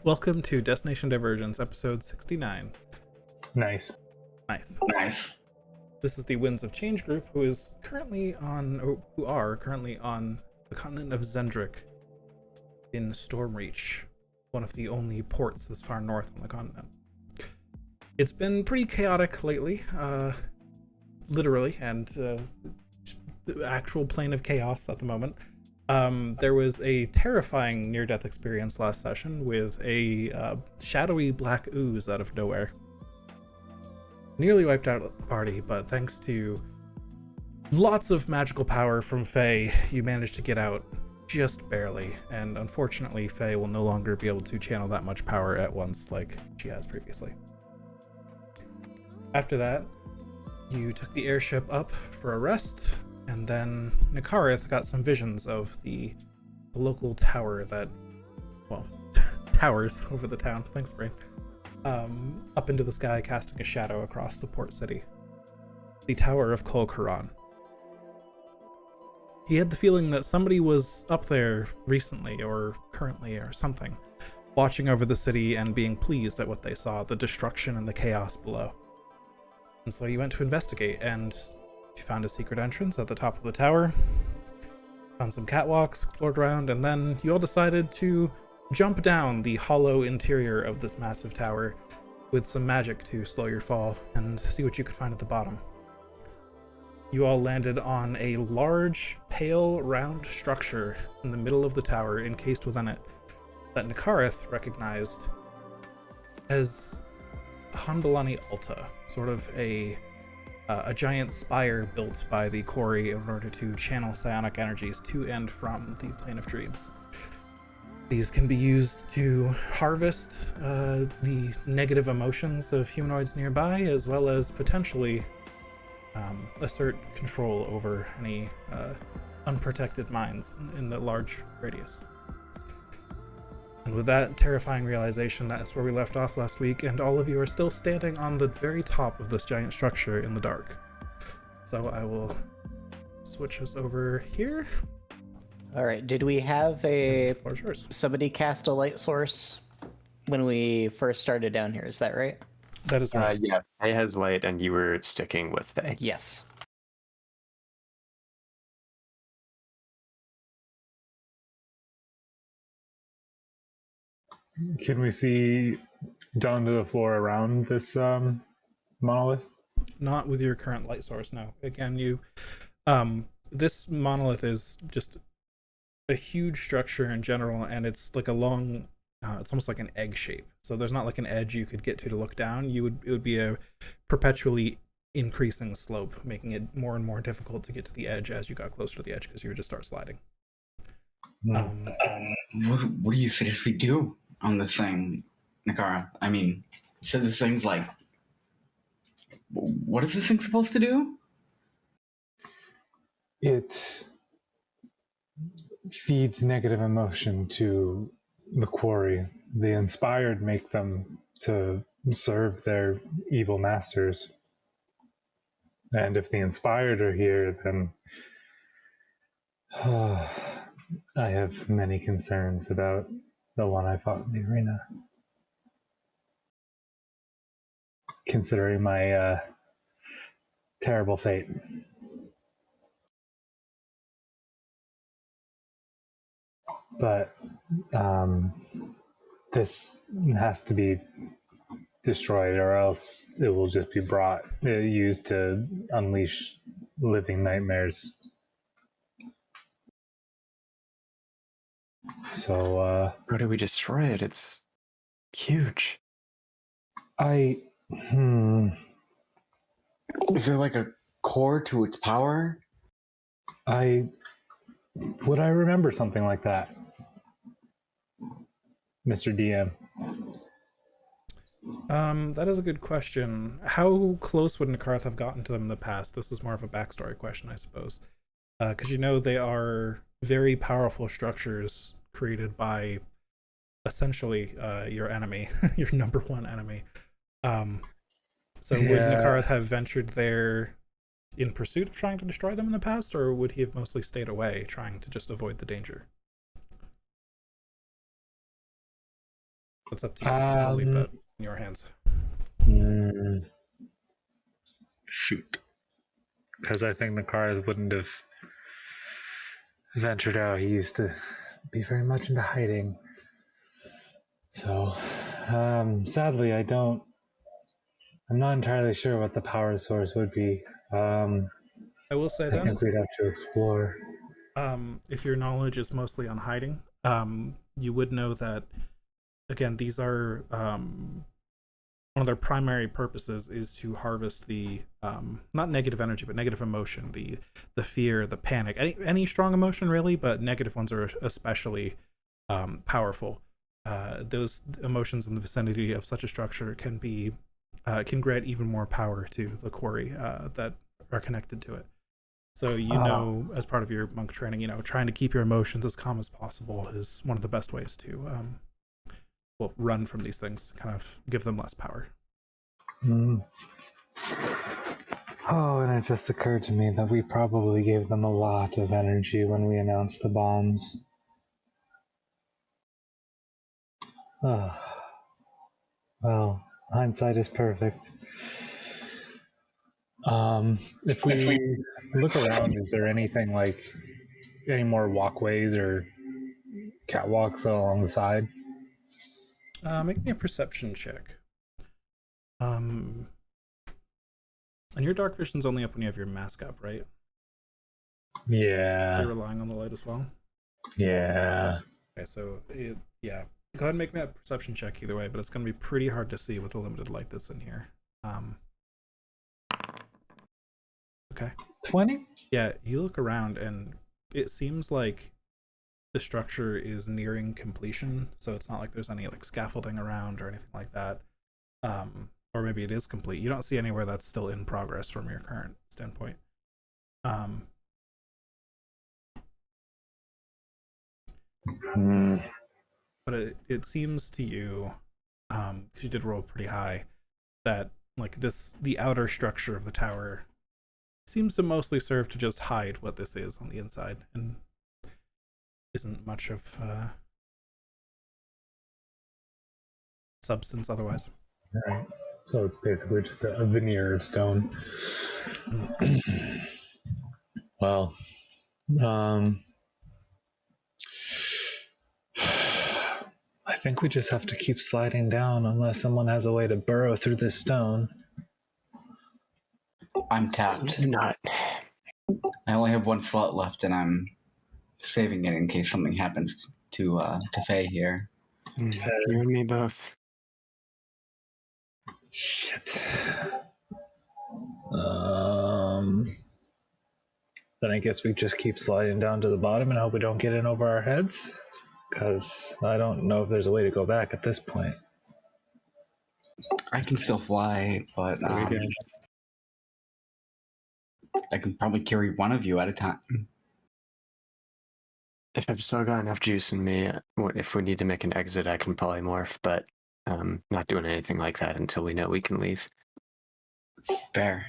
Welcome to Destination Divergence, episode 69. Nice. Nice. Nice. This is the Winds of Change group, who are currently on the continent of Zendrick in Stormreach, one of the only ports this far north on the continent. It's been pretty chaotic lately, literally, and the actual plane of chaos at the moment. There was a terrifying near-death experience last session with a shadowy black ooze out of nowhere. Nearly wiped out the party, but thanks to lots of magical power from Faye, you managed to get out just barely, and unfortunately Faye will no longer be able to channel that much power at once like she has previously. After that, you took the airship up for a rest, and then Nikarith got some visions of the local tower that, well, towers over the town. Thanks, Brain. Up into the sky, casting a shadow across the port city. The Tower of Kol Karan. He had the feeling that somebody was up there recently, or currently, or something, watching over the city and being pleased at what they saw, the destruction and the chaos below. And so you went to investigate, and you found a secret entrance at the top of the tower, found some catwalks, explored around, and then you all decided to jump down the hollow interior of this massive tower with some magic to slow your fall and see what you could find at the bottom. You all landed on a large, pale, round structure in the middle of the tower, encased within it, that Nikarith recognized as Hanbalani Alta, sort of a giant spire built by the quarry in order to channel psionic energies to and from the Plane of Dreams. These can be used to harvest the negative emotions of humanoids nearby, as well as potentially assert control over any unprotected minds in the large radius. And with that terrifying realization, that's where we left off last week, and all of you are still standing on the very top of this giant structure in the dark. So I will switch us over here. All right, did we have somebody cast a light source when we first started down here? Is that right? That is right. Yeah, Faye has light, and you were sticking with Faye. Yes. Can we see down to the floor around this monolith? Not with your current light source, no. Again, this monolith is just a huge structure in general, and it's like a long, it's almost like an egg shape. So there's not like an edge you could get to look down. It would be a perpetually increasing slope, making it more and more difficult to get to the edge as you got closer to the edge, because you would just start sliding. What do you suggest we do on this thing, Nakara? I mean, you said this thing's like... What is this thing supposed to do? It feeds negative emotion to the quarry. The inspired make them to serve their evil masters. And if the inspired are here, then I have many concerns about the one I fought in the arena. Considering my terrible fate. But this has to be destroyed, or else it will just be used to unleash living nightmares. So, How do we destroy it? It's huge. Is there like a core to its power? Would I remember something like that, Mr. DM? That is a good question. How close would Nikarth have gotten to them in the past? This is more of a backstory question, I suppose. Because they are very powerful structures created by essentially your enemy, your number one enemy. So would Nikarth have ventured there in pursuit of trying to destroy them in the past, or would he have mostly stayed away, trying to just avoid the danger? It's up to you. I'll leave that Um, in your hands. Shoot. Because I think Nakara wouldn't have ventured out. He used to be very much into hiding. So, sadly, I'm not entirely sure what the power source would be. I will say I then, think we'd have to explore. if your knowledge is mostly on hiding, you would know that, again, these are one of their primary purposes is to harvest the not negative energy but negative emotion, the fear, the panic, any strong emotion really, but negative ones are especially powerful. Those emotions in the vicinity of such a structure can grant even more power to the quarry that are connected to it. So as part of your monk training, trying to keep your emotions as calm as possible is one of the best ways to run from these things, kind of give them less power. Oh, and it just occurred to me that we probably gave them a lot of energy when we announced the bombs. Well, hindsight is perfect. If we look around, is there anything like any more walkways or catwalks along the side? Make me a perception check. And your dark vision's only up when you have your mask up, right? So Yeah. you're relying on the light as well? Yeah. Okay, so yeah. Go ahead and make me a perception check either way, but it's going to be pretty hard to see with the limited light that's in here. Okay. 20? Yeah, you look around and it seems like the structure is nearing completion, so it's not like there's any like scaffolding around or anything like that. Or maybe it is complete. You don't see anywhere that's still in progress from your current standpoint. But it seems to you, because you did roll pretty high, that like the outer structure of the tower seems to mostly serve to just hide what this is on the inside, and isn't much of substance otherwise. Right. So it's basically just a veneer of stone. Well, I think we just have to keep sliding down unless someone has a way to burrow through this stone. I'm tapped. You're not. I only have one slot left, and I'm saving it in case something happens to Faye here. You and me both. Shit. Then I guess we just keep sliding down to the bottom and hope we don't get in over our heads. Because I don't know if there's a way to go back at this point. I can still fly, but I can probably carry one of you at a time. If I've still got enough juice in me, if we need to make an exit, I can polymorph, but not doing anything like that until we know we can leave. Fair.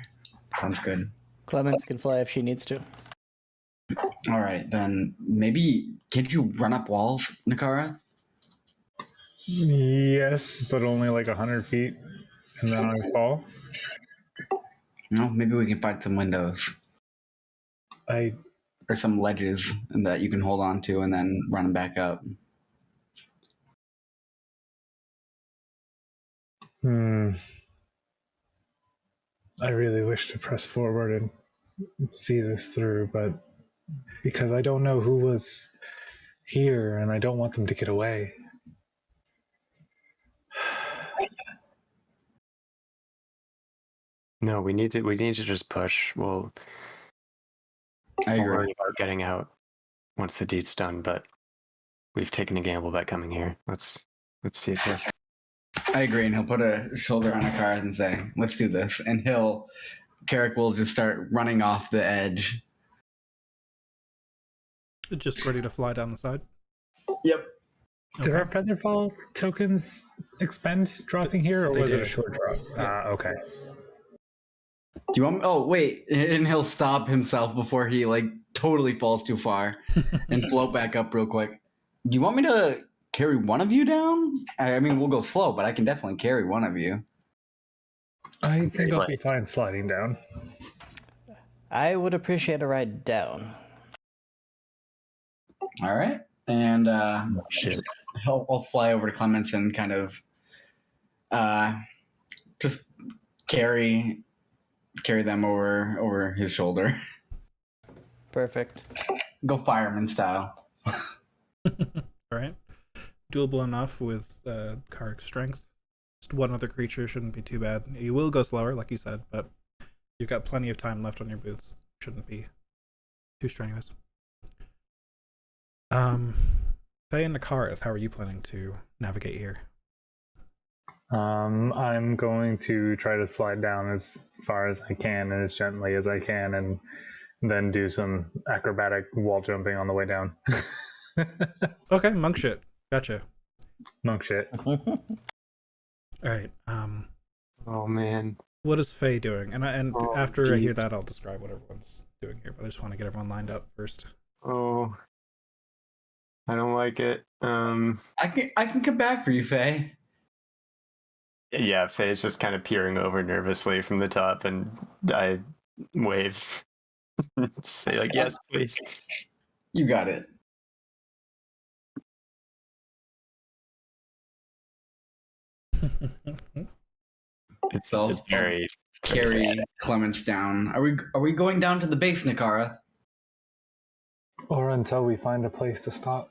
Sounds good. Clemens can fly if she needs to. All right, then maybe can't you run up walls, Nakara? Yes, but only like 100 feet, and then I fall. No, maybe we can find some windows or some ledges that you can hold on to and then run back up. I really wish to press forward and see this through, but because I don't know who was here and I don't want them to get away. No, we need to just push. We'll worry about getting out once the deed's done, but we've taken a gamble by coming here. Let's see it there. I agree, and he'll put a shoulder on a car and say, "Let's do this." And Carrick will just start running off the edge. Just ready to fly down the side? Yep. Did our Featherfall tokens expend dropping here, or was it a short drop? Okay. Do you want me? Oh, wait. And he'll stop himself before he totally falls too far and float back up real quick. Do you want me to carry one of you down? I mean, we'll go slow, but I can definitely carry one of you. I think I'll be light. fine sliding down. I would appreciate a ride down. All right. And Shit. I'll fly over to Clements and kind of just carry them over his shoulder. Perfect. Go fireman style. All right. Doable enough with Karik's strength. Just one other creature shouldn't be too bad. You will go slower, like you said, but you've got plenty of time left on your boots. Shouldn't be too strenuous. Faye and Nakarth, how are you planning to navigate here? I'm going to try to slide down as far as I can and as gently as I can, and then do some acrobatic wall jumping on the way down. Okay, monk shit. Gotcha. Monk shit. All right. Oh man. What is Faye doing? And Oh, after I hear geez. that, I'll describe what everyone's doing here. But I just want to get everyone lined up first. Oh. I don't like it. I can come back for you, Faye. Yeah, Faye's just kind of peering over nervously from the top, and I wave. Say like, yes, please. You got it. It's So- very Carry sad. Clements down. Are we going down to the base, Nakara? Or until we find a place to stop.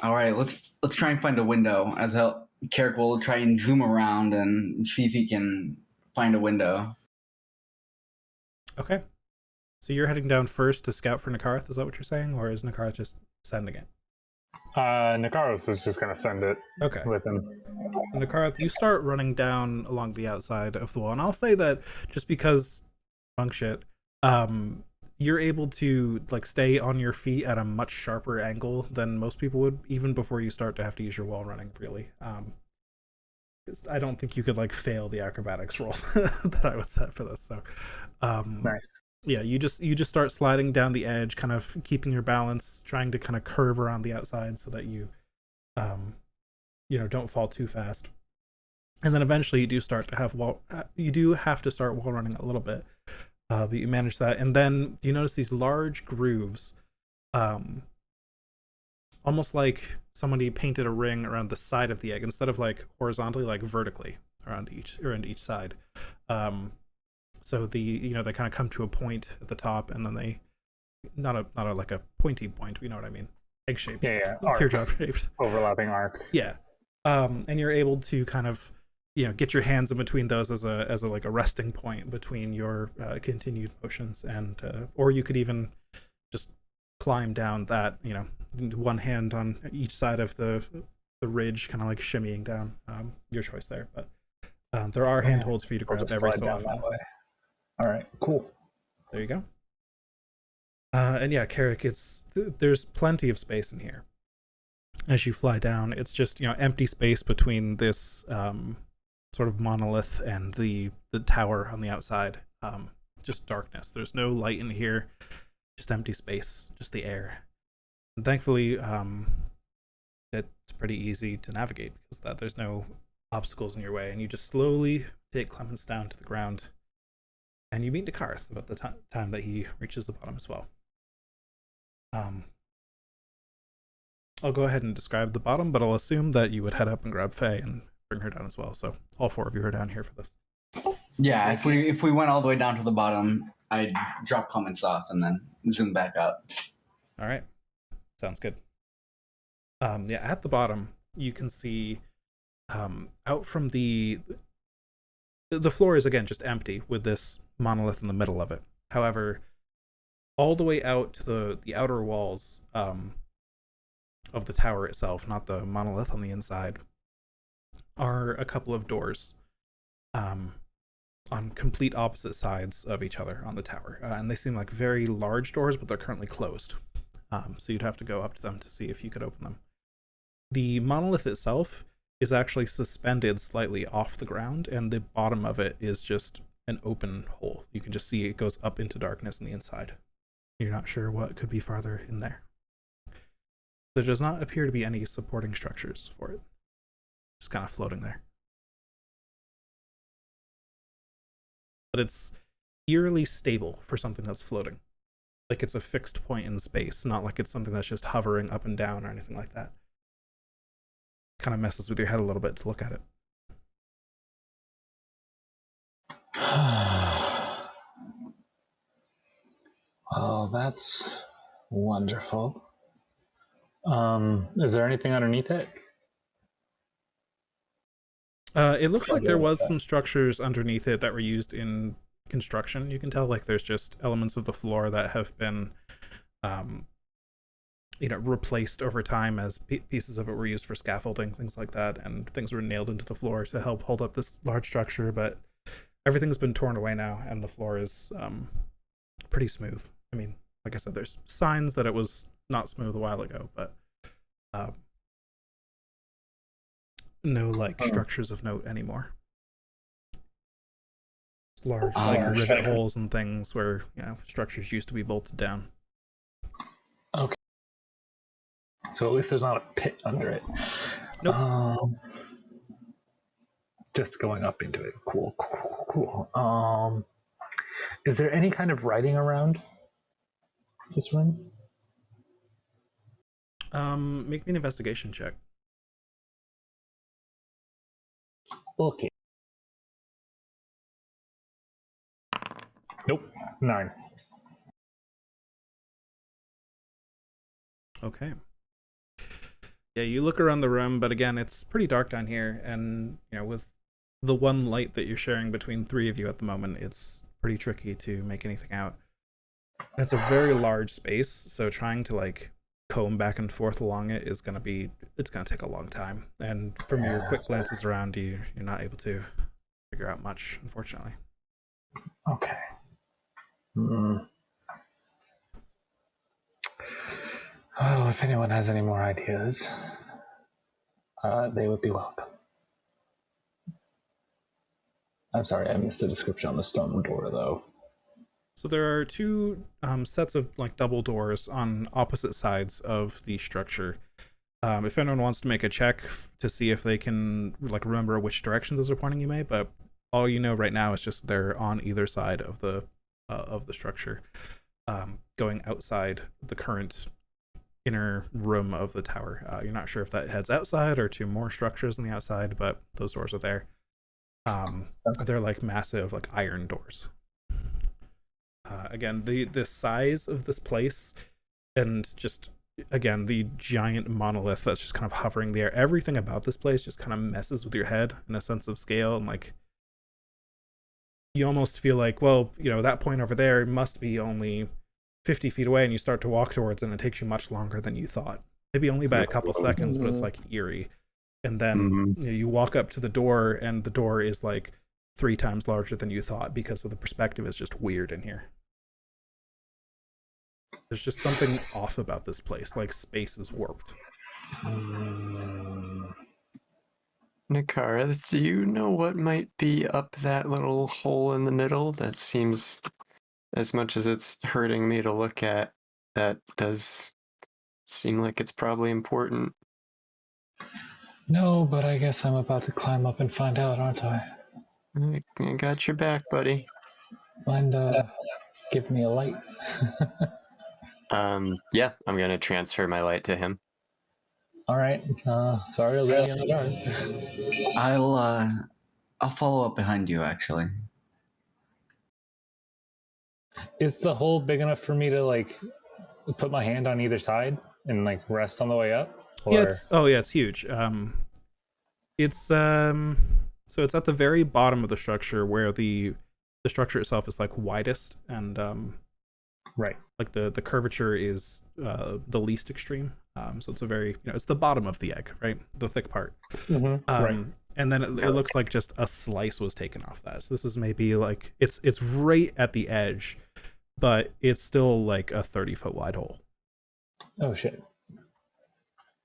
All right, let's try and find a window. As hell, Carrick will try and zoom around and see if he can find a window. Okay. So you're heading down first to scout for Nakarth, is that what you're saying? Or is Nakarth just sending it? Nakaros was just going to send it Okay. with him. Nakarth, you start running down along the outside of the wall. And I'll say that just because monk shit, you're able to like stay on your feet at a much sharper angle than most people would, even before you start to have to use your wall running, really. I don't think you could like fail the acrobatics roll that I would set for this. So Nice. yeah, you just start sliding down the edge, kind of keeping your balance, trying to kind of curve around the outside so that you don't fall too fast. And then eventually you do start to have you do have to start wall running a little bit, but you manage that. And then you notice these large grooves, almost like somebody painted a ring around the side of the egg instead of like horizontally, like vertically around each side. So they kind of come to a point at the top, and then they not a like a pointy point, you know what I mean? Egg shaped. Yeah. Arc. Teardrop shaped. Overlapping arc. Yeah. And you're able to kind of get your hands in between those as a like a resting point between your continued motions, and or you could even just climb down that, one hand on each side of the ridge, kind of like shimmying down. Your choice there, but there are handholds for you to I'll grab just every slide so down often. that way. All right, cool. There you go. And yeah, Carrick, there's plenty of space in here. As you fly down, it's just empty space between this sort of monolith and the tower on the outside. Just darkness. There's no light in here. Just empty space. Just the air. And thankfully, it's pretty easy to navigate because there's no obstacles in your way, and you just slowly take Clemens down to the ground. And you meet Nakarth about the time that he reaches the bottom as well. I'll go ahead and describe the bottom, but I'll assume that you would head up and grab Faye and bring her down as well. So all four of you are down here for this. Yeah, if we went all the way down to the bottom, I'd drop Clements off and then zoom back up. All right. Sounds good. Yeah, at the bottom, you can see out from the floor is again just empty with this monolith in the middle of it. However, all the way out to the outer walls of the tower itself, not the monolith on the inside, are a couple of doors on complete opposite sides of each other on the tower. And they seem like very large doors, but they're currently closed. So you'd have to go up to them to see if you could open them. The monolith itself is actually suspended slightly off the ground, and the bottom of it is just an open hole. You can just see it goes up into darkness on the inside. You're not sure what could be farther in there. There does not appear to be any supporting structures for it. Just kind of floating there. But it's eerily stable for something that's floating. Like it's a fixed point in space, not like it's something that's just hovering up and down or anything like that. Kind of messes with your head a little bit to look at it. Oh, that's wonderful. Is there anything underneath it? It looks like there was Outside. some structures underneath it that were used in construction. You can tell like there's just elements of the floor that have been replaced over time as pieces of it were used for scaffolding, things like that, and things were nailed into the floor to help hold up this large structure. But everything's been torn away now, and the floor is pretty smooth. I mean, like I said, there's signs that it was not smooth a while ago, but no like structures of note anymore. Large rivet holes and things where structures used to be bolted down. Okay. So at least there's not a pit under it. Nope. Just going up into it. Cool. Is there any kind of writing around this room? Make me an investigation check. Okay. Nope. 9. Okay. Yeah, you look around the room, but again, it's pretty dark down here, and with the one light that you're sharing between 3 of you at the moment, it's pretty tricky to make anything out. It's a very large space, so trying to like comb back and forth along it is gonna take a long time. And from your quick glances around, you're not able to figure out much, unfortunately. Okay. Oh, if anyone has any more ideas, they would be welcome. I'm sorry, I missed the description on the stone door, though. So there are 2 sets of like double doors on opposite sides of the structure. If anyone wants to make a check to see if they can like remember which directions those are pointing, you may. But all you know right now is just they're on either side of the structure, going outside the current inner room of the tower. You're not sure if that heads outside or to more structures on the outside, but those doors are there. They're like massive, like iron doors. Again, the size of this place, and just again the giant monolith that's just kind of hovering there. Everything about this place just kind of messes with your head in a sense of scale, and like you almost feel like, well, that point over there must be only 50 feet away, and you start to walk towards it, and it takes you much longer than you thought. Maybe only by a couple seconds, but it's like eerie. And then you walk up to the door, and the door is like 3 times larger than you thought because of the perspective is just weird in here. There's just something off about this place, like space is warped. Nakara, do you know what might be up that little hole in the middle? That seems, as much as it's hurting me to look at, that does seem like it's probably important. No, but I guess I'm about to climb up and find out, aren't I? I got your back, buddy. Mind give me a light? Yeah, I'm gonna transfer my light to him. All right. Sorry, I'll leave you in the dark. I'll follow up behind you, actually. Is the hole big enough for me to like put my hand on either side and like rest on the way up? Or... Yeah, it's huge. So it's at the very bottom of the structure where the structure itself is like widest, and right, like the curvature is the least extreme. So it's a very it's the bottom of the egg, right, the thick part. Right. And then it looks like just a slice was taken off that. So this is maybe like it's right at the edge, but it's still like a 30-foot wide hole. Oh shit!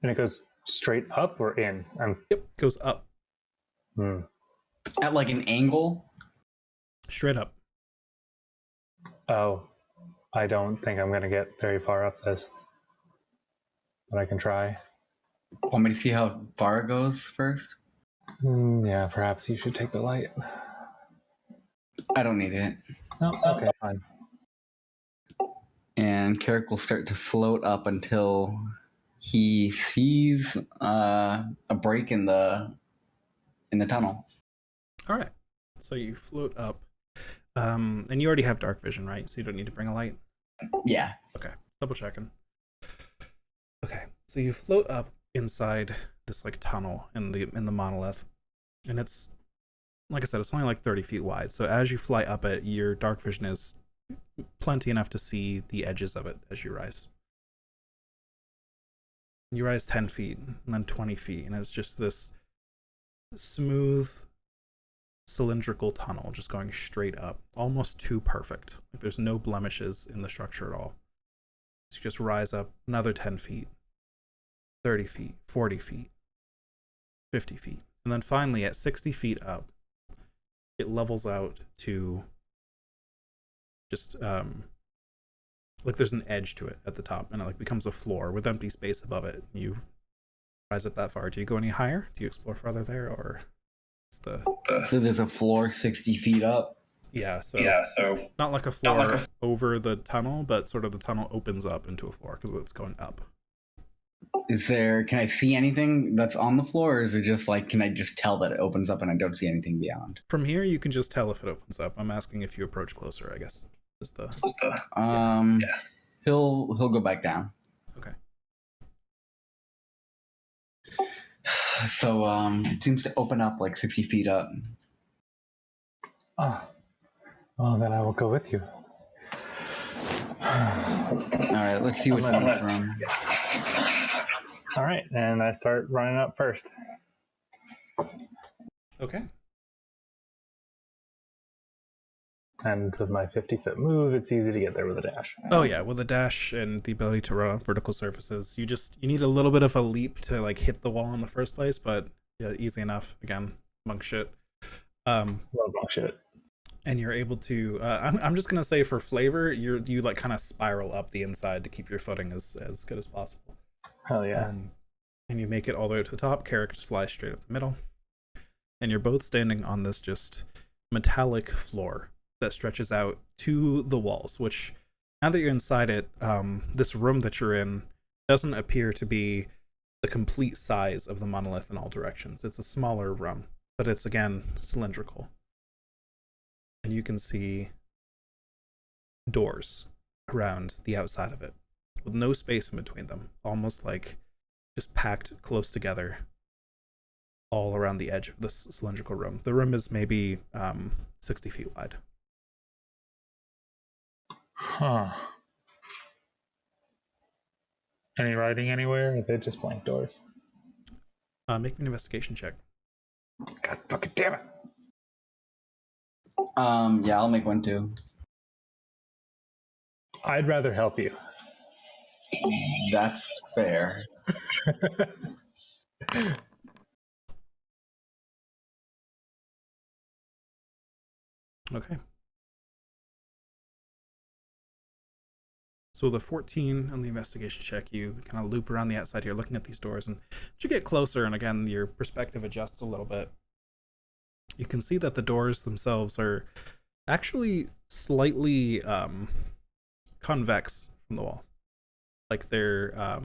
And it goes straight up or in? Yep, goes up. At like an angle? Straight up. Oh, I don't think I'm gonna get very far up this. but I can try. Want me to see how far it goes first? Yeah, perhaps you should take the light. I don't need it. No, okay, fine. And Carrick will start to float up until he sees a break in the tunnel. All right. So you float up, and you already have dark vision, right? So you don't need to bring a light. Yeah. Okay, double checking. Okay, so you float up inside this like tunnel in the monolith, and it's like I said, it's only like 30 feet wide. So as you fly up it, your dark vision is plenty enough to see the edges of it as you rise. You rise 10 feet and then 20 feet, and it's just this smooth cylindrical tunnel just going straight up, almost too perfect. Like there's no blemishes in the structure at all. So you just rise up another 10 feet, 30 feet, 40 feet, 50 feet. And then finally at 60 feet up, it levels out to just like there's an edge to it at the top, and it like becomes a floor with empty space above it. You rise up that far. Do you go any higher? Do you explore further there, or it's the So there's a floor 60 feet up? yeah, so not like a floor over the tunnel, but sort of the tunnel opens up into a floor because it's going up. Can I see anything that's on the floor, or is it just like, can I just tell that it opens up and I don't see anything beyond? From here, you can just tell if it opens up. I'm asking if you approach closer, I guess. He'll go back down. Okay. So it seems to open up like 60 feet up. Ah, well, then I will go with you. All right, let's see which one it's from. All right, and I start running up first. Okay. And with my 50-foot move, it's easy to get there with a dash. Oh yeah, with a dash and the ability to run on vertical surfaces, you need a little bit of a leap to like hit the wall in the first place, but yeah, easy enough. Again, monk shit. Love monk shit. And you're able to. I'm just gonna say for flavor, you like kind of spiral up the inside to keep your footing as good as possible. Hell yeah. And you make it all the way to the top. Carrick just flies straight up the middle, and you're both standing on this just metallic floor that stretches out to the walls, which now that you're inside it, this room that you're in doesn't appear to be the complete size of the monolith in all directions. It's a smaller room, but it's again cylindrical. And you can see doors around the outside of it with no space in between them, almost like just packed close together all around the edge of this cylindrical room. The room is maybe 60 feet wide. Huh. Any writing anywhere? Or are they just blank doors? Make me an investigation check. God fucking damn it. Yeah, I'll make one too. I'd rather help you. That's fair. Okay. So the 14 on the investigation check, you kind of loop around the outside here looking at these doors, and as you get closer, and again, your perspective adjusts a little bit, you can see that the doors themselves are actually slightly convex from the wall. Like they're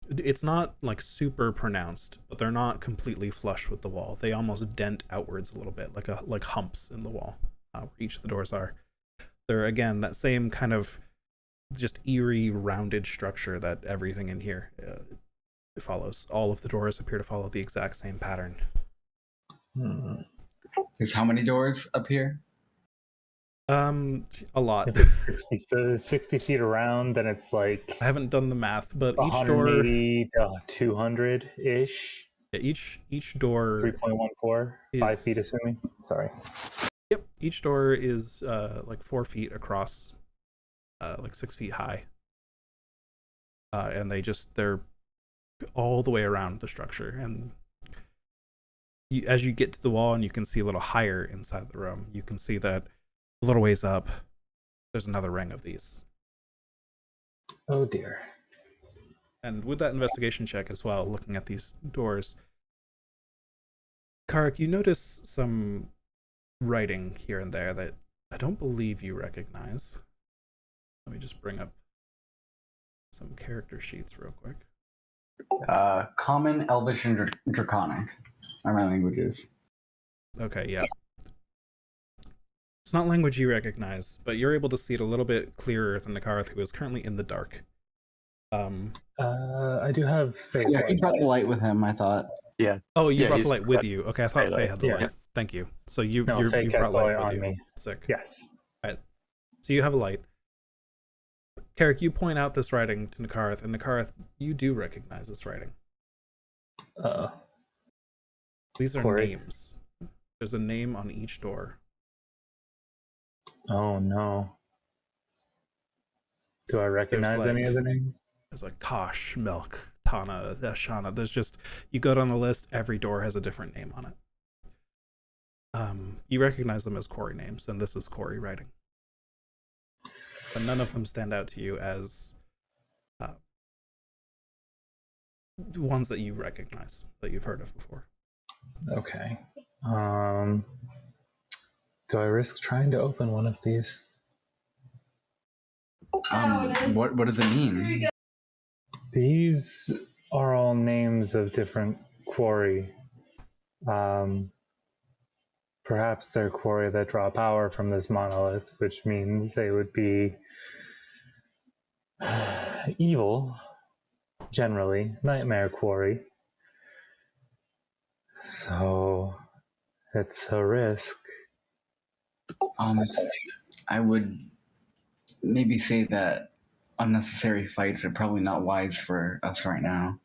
it's not like super pronounced, but they're not completely flush with the wall. They almost dent outwards a little bit, like humps in the wall, where each of the doors are. They're again that same kind of just eerie rounded structure that everything in here follows. All of the doors appear to follow the exact same pattern. There's how many doors up here? A lot. If it's 60 feet around, then it's like I haven't done the math, but each door 180 to 200 ish. Each door 3.14, 5 feet, assuming. Sorry. Yep, each door is like 4 feet across, like 6 feet high, and they're all the way around the structure. And as you get to the wall and you can see a little higher inside the room, you can see that a little ways up, there's another ring of these. Oh dear. And with that investigation check as well, looking at these doors, Karik, you notice some writing here and there that I don't believe you recognize. Let me just bring up some character sheets real quick. Common, Elvish, and Draconic are my languages. Okay, yeah. It's not language you recognize, but you're able to see it a little bit clearer than Nakarth, who is currently in the dark. I do have face Yeah, he light. brought the light with him, I thought. Yeah. Oh, you Yeah, brought the he's light with got you. Okay, I thought highlight. Faye had the Yeah. light. Thank you. So you No, Faye you cast brought the light light with on you. me. Sick. Yes. Alright. So you have a light. Carrick, you point out this writing to Nakarth, and Nakarth, you do recognize this writing. These are Corey. names. There's a name on each door. Oh no. Do I recognize any of the names? There's like Kosh, Milk, Tana, Ashana. There's just, you go down the list, every door has a different name on it. You recognize them as Corey names, and this is Corey writing. But none of them stand out to you as ones that you recognize, that you've heard of before. Okay. Do I risk trying to open one of these? What does it mean? These are all names of different quarry. Perhaps they're quarry that draw power from this monolith, which means they would be evil, generally. Nightmare quarry. So it's a risk. I would maybe say that unnecessary fights are probably not wise for us right now.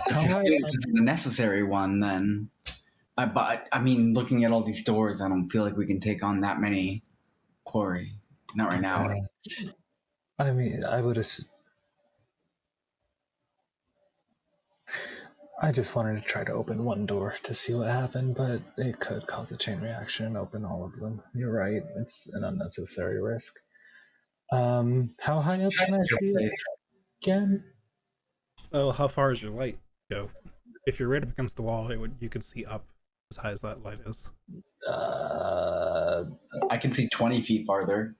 If you're saying this is the necessary one, then but I mean, looking at all these doors, I don't feel like we can take on that many quarry. Not right now. I mean, I just wanted to try to open one door to see what happened, but it could cause a chain reaction and open all of them. You're right. It's an unnecessary risk. How high up can I see it again? Oh, how far does your light go? If you're right up against the wall, you could see up as high as that light is. I can see 20 feet farther.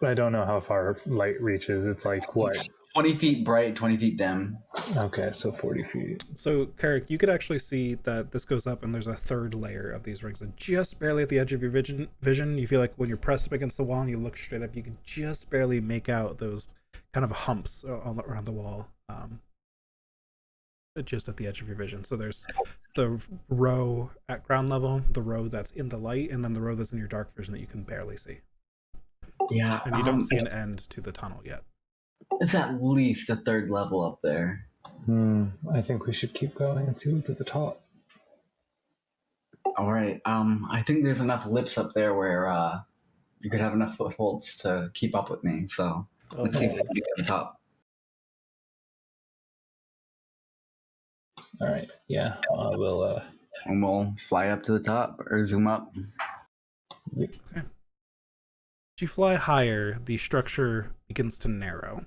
I don't know how far light reaches. It's like what? 20 feet bright, 20 feet dim. Okay, so 40 feet. So, Carrick, you could actually see that this goes up and there's a third layer of these rings, and just barely at the edge of your vision, you feel like when you're pressed up against the wall and you look straight up, you can just barely make out those kind of humps around the wall, just at the edge of your vision. So there's the row at ground level, the row that's in the light, and then the row that's in your dark vision that you can barely see. Yeah. And you don't see an end to the tunnel yet. It's at least a third level up there. I think we should keep going and see what's at the top. All right. I think there's enough lips up there where you could have enough footholds to keep up with me. So let's see if we can get to the top. All right. Yeah. We'll. And we'll fly up to the top or zoom up. Yep. Okay. As you fly higher, the structure begins to narrow.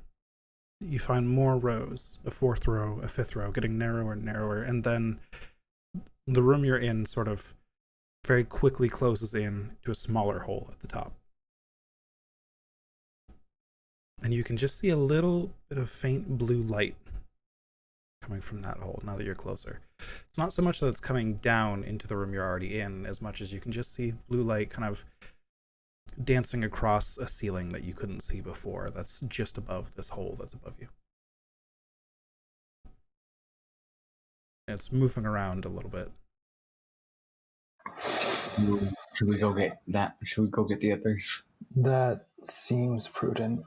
You find more rows, a fourth row, a fifth row, getting narrower and narrower, and then the room you're in sort of very quickly closes in to a smaller hole at the top. And you can just see a little bit of faint blue light coming from that hole now that you're closer. It's not so much that it's coming down into the room you're already in, as much as you can just see blue light kind of dancing across a ceiling that you couldn't see before, that's just above this hole that's above you. It's moving around a little bit. Should we go get that? Should we go get the others? That seems prudent.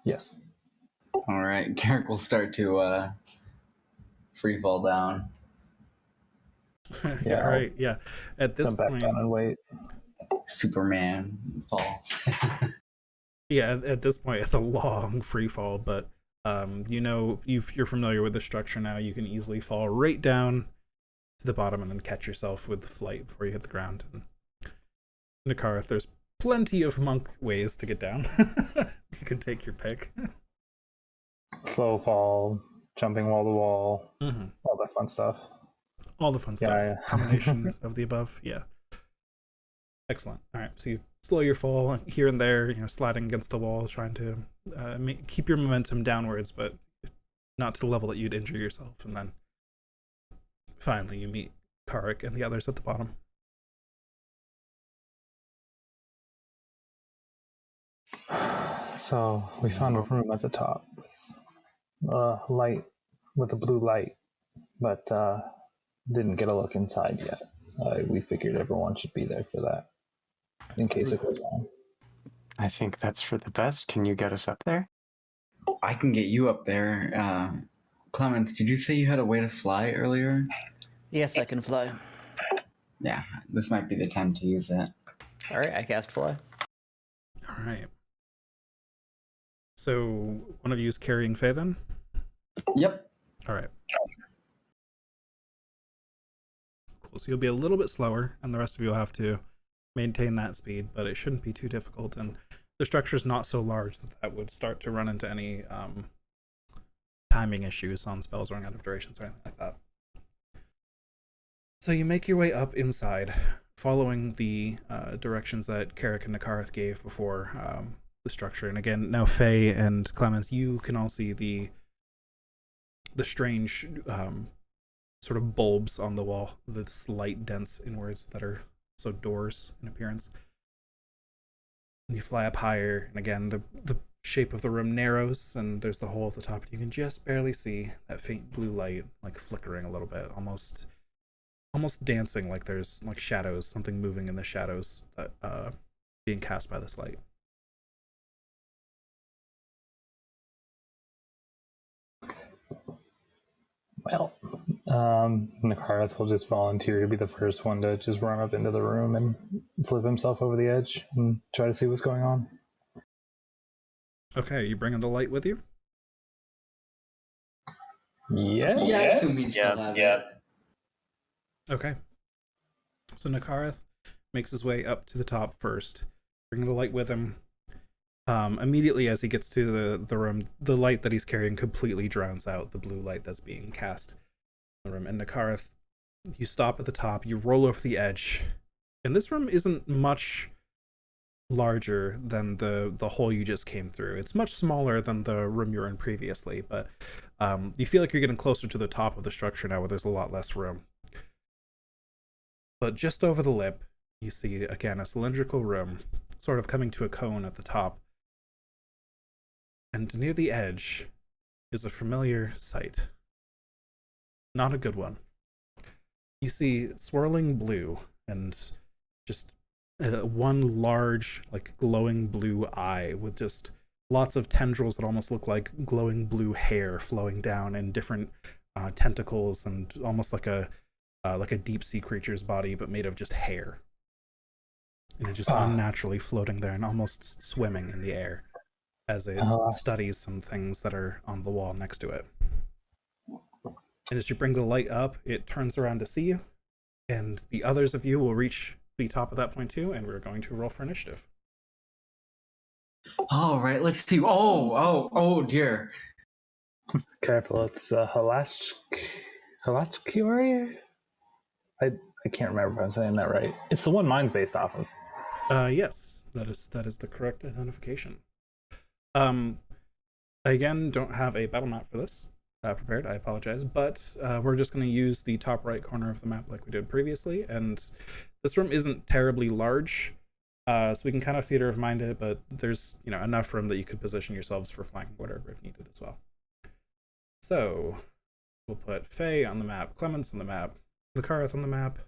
Yes. All right. Garrick will start to free fall down. Yeah. Right. Yeah. At this Come back point, down and wait. Superman fall. yeah. At this point, it's a long free fall, but you know, you're familiar with the structure now. You can easily fall right down to the bottom and then catch yourself with flight before you hit the ground. And Nakarath, there's plenty of monk ways to get down. You can take your pick. Slow fall, jumping wall to wall, all that fun stuff. All the fun stuff. Yeah. Combination of the above. Yeah. Excellent. All right. So you slow your fall here and there, sliding against the wall, trying to keep your momentum downwards, but not to the level that you'd injure yourself. And then finally you meet Karik and the others at the bottom. So we found a room at the top with light, with a blue light, but didn't get a look inside yet. We figured everyone should be there for that, in case it goes wrong. I think that's for the best. Can you get us up there? I can get you up there. Clemens, did you say you had a way to fly earlier? Yes, I can fly. Yeah, this might be the time to use it. All right, I cast fly. All right. So one of you is carrying Faye then? Yep. All right. Cool. So you'll be a little bit slower, and the rest of you will have to maintain that speed, but it shouldn't be too difficult. And the structure's not so large that would start to run into any timing issues on spells running out of durations or anything like that. So you make your way up inside, following the directions that Carrick and Nakarath gave before the structure. And again, now Faye and Clemens, you can all see the strange sort of bulbs on the wall, the slight dents inwards that are so doors in appearance. You fly up higher, and again, the shape of the room narrows, and there's the hole at the top. You can just barely see that faint blue light, like flickering a little bit, almost dancing, like there's like shadows, something moving in the shadows that being cast by this light. Well, Nakarath will just volunteer to be the first one to just run up into the room and flip himself over the edge and try to see what's going on. Okay, you bringing the light with you? Yes. Yeah, I assume we still have it. Okay. So Nakarath makes his way up to the top first, bringing the light with him. Immediately as he gets to the room, the light that he's carrying completely drowns out the blue light that's being cast in the room. And Nakarath, you stop at the top, you roll over the edge, and this room isn't much larger than the hole you just came through. It's much smaller than the room you were in previously, but you feel like you're getting closer to the top of the structure now, where there's a lot less room. But just over the lip, you see again a cylindrical room, sort of coming to a cone at the top. And near the edge is a familiar sight. Not a good one. You see swirling blue and just one large, like, glowing blue eye with just lots of tendrils that almost look like glowing blue hair flowing down in different tentacles, and almost like a deep sea creature's body, but made of just hair. And just unnaturally floating there and almost swimming in the air as it studies some things that are on the wall next to it. And as you bring the light up, it turns around to see you, and the others of you will reach the top of that point too, and we're going to roll for initiative. All right, let's see. Oh dear. Careful, it's Halachkiori? I can't remember if I'm saying that right. It's the one mine's based off of. Yes, that is the correct identification. I again don't have a battle map for this prepared, I apologize, but we're just going to use the top right corner of the map like we did previously, and this room isn't terribly large, so we can kind of theater of mind it, but there's enough room that you could position yourselves for flanking whatever if needed as well. So we'll put Faye on the map, Clemens on the map, Nakarath on the map,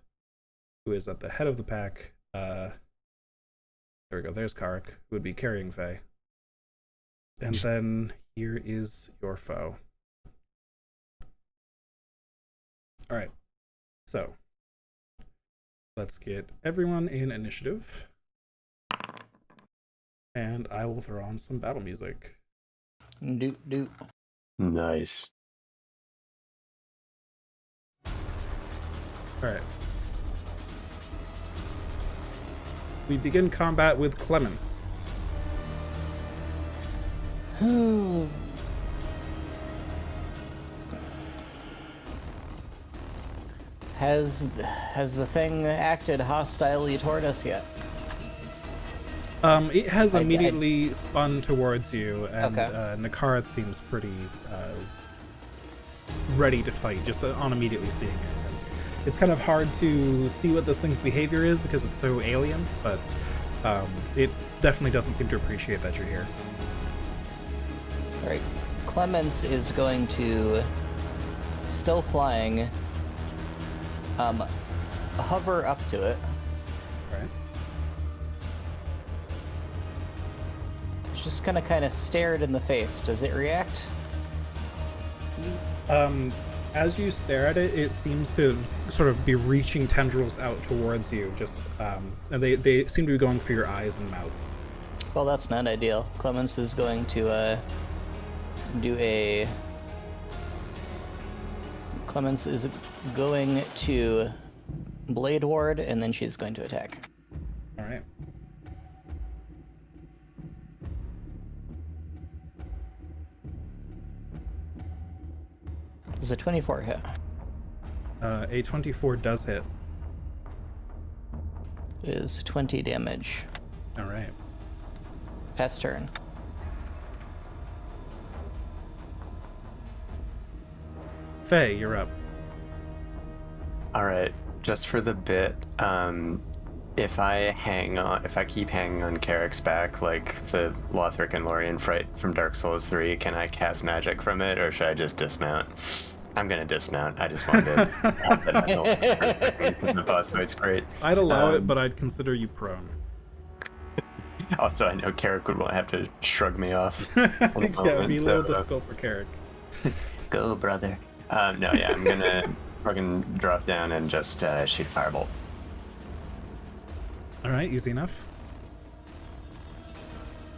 who is at the head of the pack. There we go, there's Karik, who would be carrying Faye. And then here is your foe. Alright, so let's get everyone in initiative. And I will throw on some battle music. Nice. Alright. We begin combat with Clemens. Has the thing acted hostilely toward us yet? It has immediately spun towards you, and Okay. Nakarat seems pretty ready to fight, just on immediately seeing it. And it's kind of hard to see what this thing's behavior is because it's so alien, but it definitely doesn't seem to appreciate that you're here. All right. Clemens is going to, still flying, hover up to it. Right. Just gonna kind of stare it in the face. Does it react? As you stare at it, it seems to sort of be reaching tendrils out towards you. Just and they seem to be going for your eyes and mouth. Well, that's not ideal. Clemens is going to do a. Clemens is going to Blade Ward, and then she's going to attack. All right. Does a 24 hit? A 24 does hit. It is 20 damage. All right. Pass turn. Faye, you're up. All right, just for the bit, if I keep hanging on Carrick's back, like the Lothric and Lorien fright from Dark Souls 3, can I cast magic from it, or should I just dismount? I'm gonna dismount. I just wanted to help it myself because the boss fight's great. I'd allow it, but I'd consider you prone. Also, I know Carrick would have to shrug me off. Yeah, it'd be a little difficult for Carrick. Go, brother. No, yeah, I'm gonna fucking drop down and just shoot Firebolt. All right, easy enough.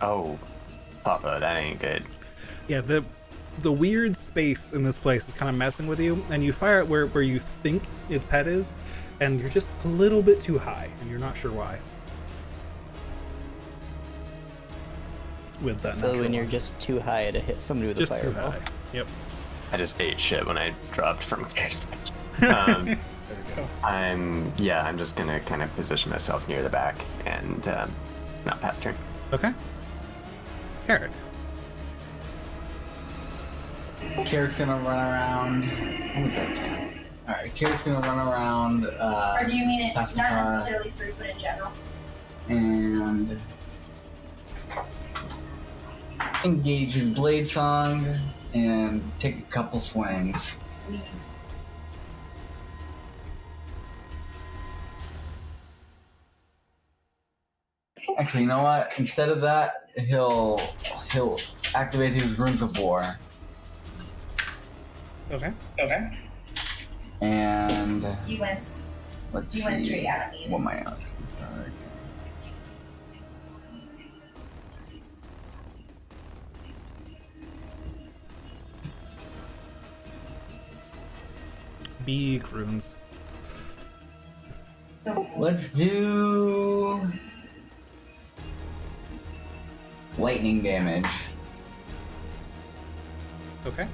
Oh, Papa, that ain't good. Yeah, the weird space in this place is kind of messing with you, and you fire it where you think its head is, and you're just a little bit too high, and you're not sure why. With that So natural when you're one. just too high to hit somebody with Just a too fireball. high. Yep. I just ate shit when I dropped from Carrick's back. There we go. I'm just gonna kind of position myself near the back and not pass turn. Okay. Carrick. Carrick's gonna run around. What was that sound? Alright, Carrick's gonna run around. Or do you mean it not Pacifier. necessarily free, but in general? And engage his blade song and take a couple swings. Leaves. Actually, you know what? Instead of that, he'll activate his Runes of War. Okay. And You went let's you see. went straight out of me. What am I on? Sorry. Big runes. So Let's do lightning damage. Okay.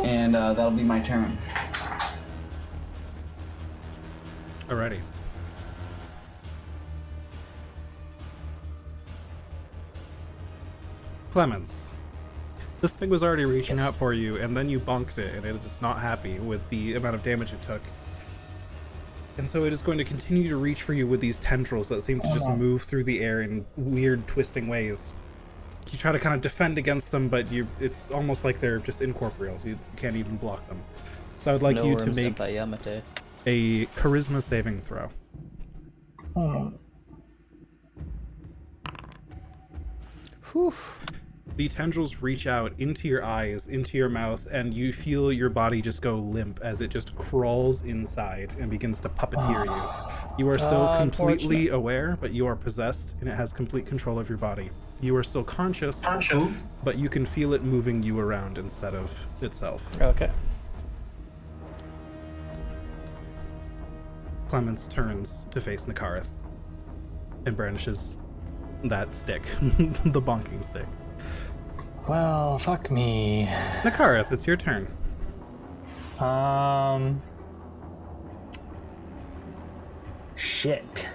And that'll be my turn. Alrighty. Clemens. This thing was already reaching Yes. out for you, and then you bonked it, and it is not happy with the amount of damage it took. And so it is going to continue to reach for you with these tendrils that seem to just move through the air in weird, twisting ways. You try to kind of defend against them, but it's almost like they're just incorporeal. You can't even block them. So I would like no you to worms make by Yamate. a charisma saving throw. Whew. The tendrils reach out into your eyes, into your mouth, and you feel your body just go limp as it just crawls inside and begins to puppeteer you. You are still completely Unfortunate. aware, but you are possessed, and it has complete control of your body. You are still conscious, but you can feel it moving you around instead of itself. Okay. Clemens turns to face Nakareth and brandishes that stick, the bonking stick. Well, fuck me. Nakareth, it's your turn. Shit.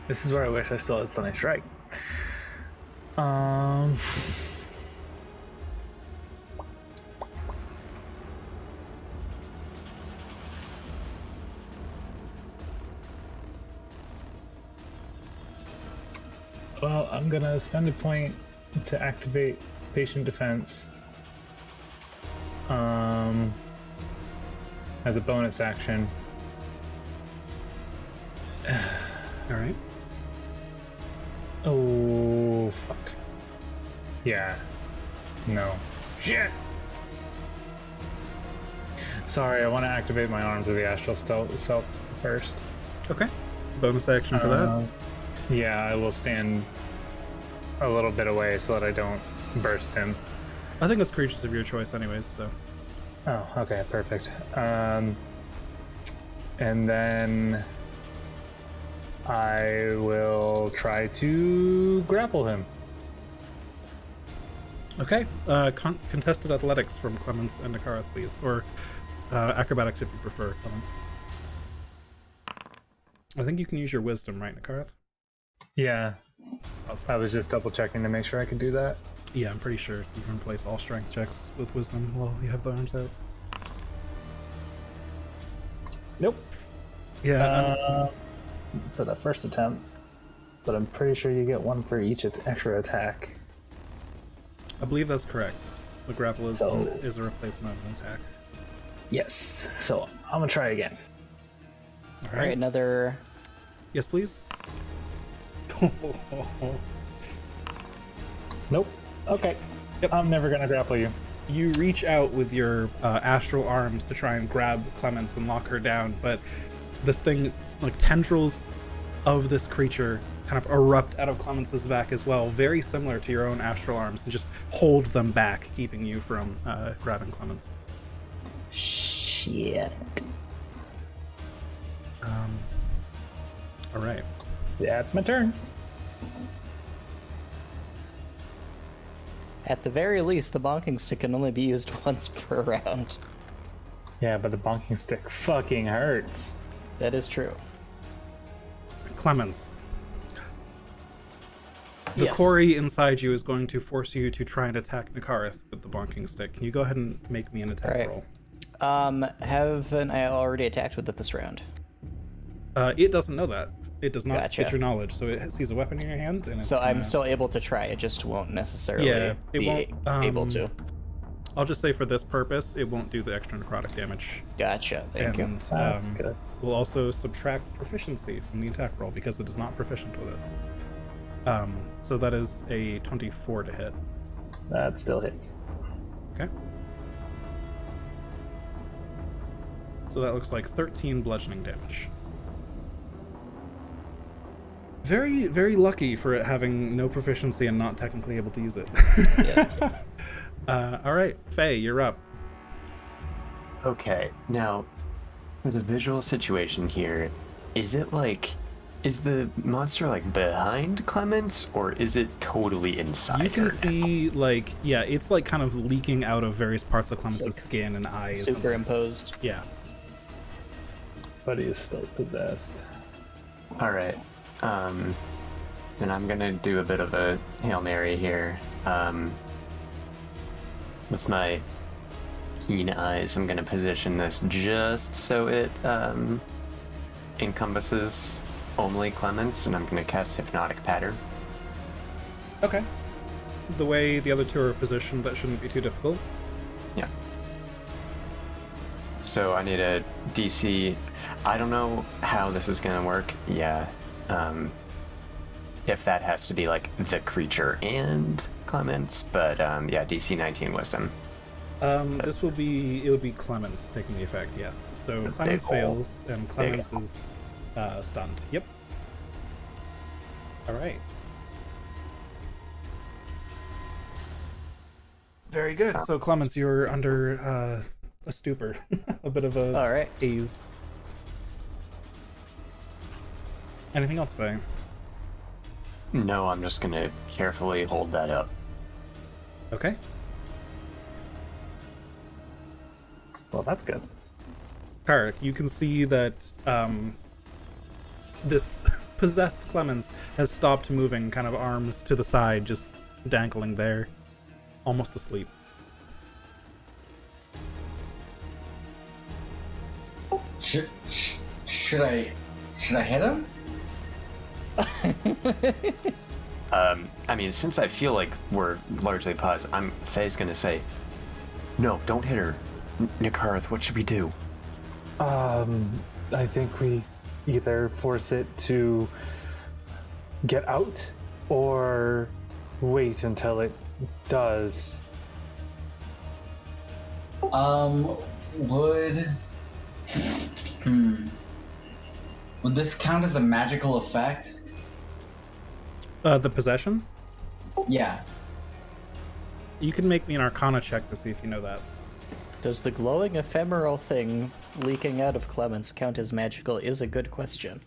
This is where I wish I still had Stunning Strike. Well, I'm gonna spend a point to activate Patient Defense. As a bonus action. All right. Oh, fuck. Yeah. No. Shit! Sorry, I want to activate my Arms of the Astral Self first. Okay. Bonus action for that. Yeah, I will stand a little bit away so that I don't burst him. I think it's creatures of your choice anyways, so. Oh, okay, perfect. And then I will try to grapple him. Okay. Contested athletics from Clemens and Nakareth, please. Or acrobatics if you prefer, Clemens. I think you can use your wisdom, right, Nakareth? Yeah. I was just double checking to make sure I could do that. Yeah, I'm pretty sure you can replace all strength checks with wisdom while you have the arms out. Nope. Yeah. For the first attempt, but I'm pretty sure you get one for each extra attack. I believe that's correct. The grapple is So- is a replacement of an attack. Yes. So I'm gonna try again. All All right, another. Yes, please. Nope. Okay. Yep. I'm never gonna grapple you. You reach out with your astral arms to try and grab Clemens and lock her down, but this thing, like tendrils of this creature, kind of erupt out of Clemens's back as well, very similar to your own astral arms, and just hold them back, keeping you from grabbing Clemens. Shit. All right. Yeah, it's my turn. At the very least, the bonking stick can only be used once per round. Yeah, but the bonking stick fucking hurts. That is true. Clemens. The Yes. quarry inside you is going to force you to try and attack Nakareth with the bonking stick. Can you go ahead and make me an attack All right. roll? Haven't I already attacked with it this round? It doesn't know that. It does not Gotcha. get your knowledge, so it sees a weapon in your hand, and it's So I'm gonna- still able to try. It just won't necessarily Yeah, it be won't, able to. I'll just say for this purpose, it won't do the extra necrotic damage. Gotcha. Thank you. And That's good. we'll also subtract proficiency from the attack roll because it is not proficient with it. So that is a 24 to hit. That still hits. Okay. So that looks like 13 bludgeoning damage. Very, very lucky for it having no proficiency and not technically able to use it. Yes. All right, Faye, you're up. Okay, now, for the visual situation here, is the monster like behind Clemens, or is it totally inside You can her? see, like, yeah, it's like kind of leaking out of various parts of Clemens' like skin and eyes. and- Superimposed. yeah. But he is still possessed. All right. Then I'm gonna do a bit of a Hail Mary here. With my keen eyes, I'm gonna position this just so it encompasses only Clemens, and I'm gonna cast Hypnotic Pattern. Okay. The way the other two are positioned, that shouldn't be too difficult. Yeah. So I need a DC. I don't know how this is gonna work. Yeah. If that has to be like the creature and Clemens, but yeah, DC 19 Wisdom. This will be, it would be Clemens taking the effect, yes. So Clemens fails, and Clemens is stunned. Yep. All right. Very good. So Clemens, you're under a stupor, a bit of a All right. haze. Anything else, Faye? No, I'm just gonna carefully hold that up. Okay. Well, that's good. Karik, you can see that this possessed Clemens has stopped moving, kind of arms to the side, just dangling there, almost asleep. Should I hit him? I mean, since I feel like we're largely paused, Faye's gonna say, no, don't hit her. Nikarth, what should we do? I think we either force it to get out or wait until it does. Would this count as a magical effect? The possession? Yeah. You can make me an Arcana check to see if you know that. Does the glowing ephemeral thing leaking out of Clemens count as magical is a good question.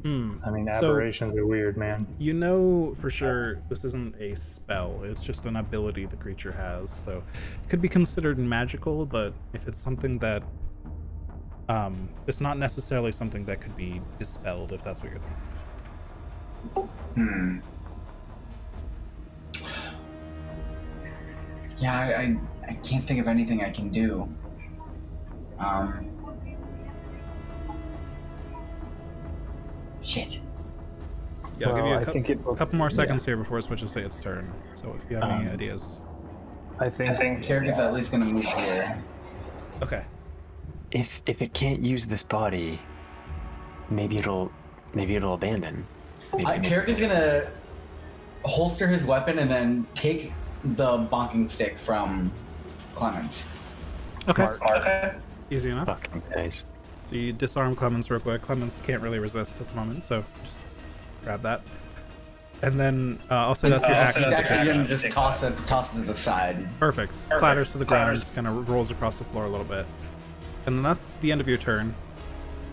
I mean, aberrations are weird, man. You know for sure this isn't a spell, it's just an ability the creature has, so it could be considered magical, but if it's something that it's not necessarily something that could be dispelled, if that's what you're thinking. Yeah, I can't think of anything I can do. Shit. Yeah, I'll give you I think it will- a couple more seconds here before it switches to its turn, so if you have any ideas. I think Character's at least gonna move here. Okay. If it can't use this body, maybe it'll abandon. Character's gonna holster his weapon and then take the bonking stick from Clemens. Okay. Okay. Easy enough. Fucking guys. So you disarm Clemens real quick. Clemens can't really resist at the moment, so just grab that. And then I'll say that's your action. He's actually gonna just toss it to the side. Perfect. Clatters to the ground, kind of rolls across the floor a little bit. And then that's the end of your turn.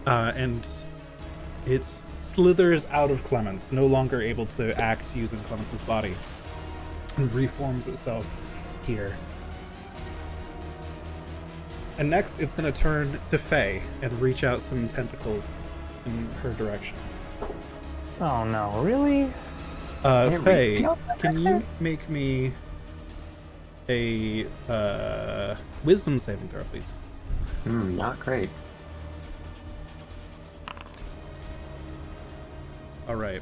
And it slithers out of Clemens, no longer able to act using Clemens' body, and reforms itself here. And next, it's going to turn to Faye and reach out some tentacles in her direction. Oh no, really? Faye, can you make me a wisdom saving throw, please? Not great. All right.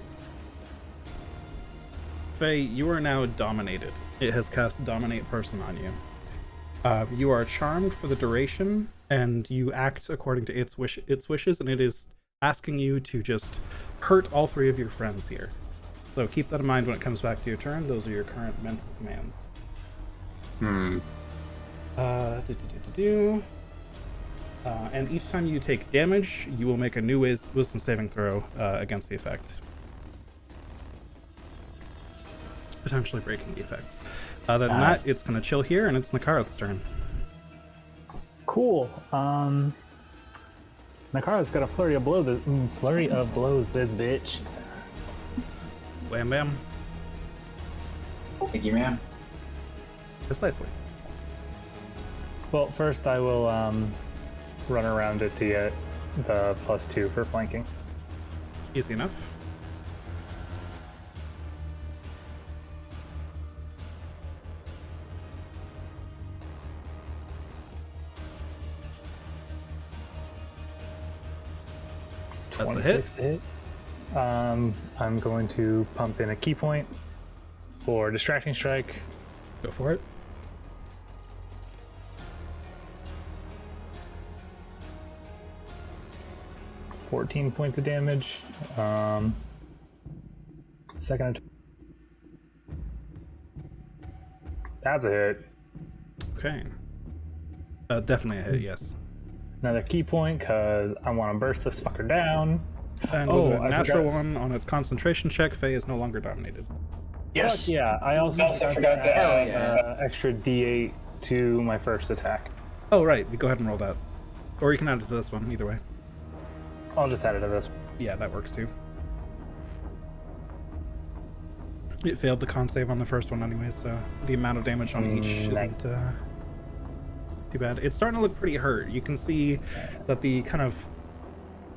Faye, you are now dominated. It has cast Dominate Person on you. You are charmed for the duration, and you act according to its wishes, and it is asking you to just hurt all three of your friends here. So keep that in mind when it comes back to your turn. Those are your current mental commands. And each time you take damage, you will make a new wisdom saving throw against the effect. Potentially breaking the effect. Other than that, it's going to chill here, and it's Nakara's turn. Cool. Nakara's got a flurry of blows. This bitch. Wham bam. Thank you, ma'am. Precisely. Well, first I will run around it to get the +2 for flanking. Easy enough. That's a hit. 26 to hit. I'm going to pump in a key point for Distracting Strike. Go for it. $14 points of damage. Second That's a hit. Okay. Definitely a hit, yes. Another key point, because I want to burst this fucker down. And Oh, with a I natural forgot. one on its concentration check, Faye is no longer dominated. Fuck yeah, I also forgot to Hell add yeah. extra d8 to my first attack. Oh, right. You go ahead and roll that. Or you can add it to this one, either way. I'll just add it to this. Yeah, that works too. It failed the con save on the first one anyways, so the amount of damage on each isn't too bad. It's starting to look pretty hurt. You can see that the kind of,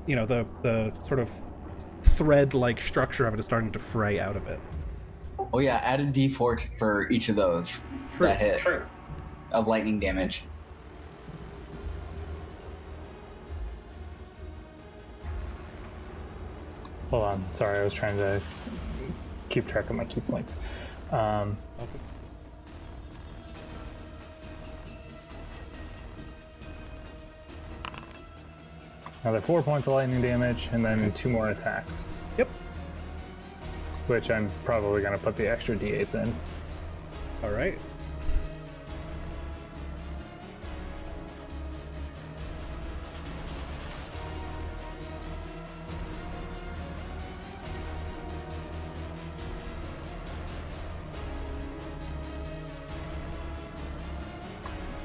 the sort of thread-like structure of it is starting to fray out of it. Oh yeah, add a d4 for each of those that hit of lightning damage. Hold on, sorry, I was trying to keep track of my key points. Another 4 points of lightning damage, and then 2 more attacks. Yep. Which I'm probably going to put the extra d8s in. All right.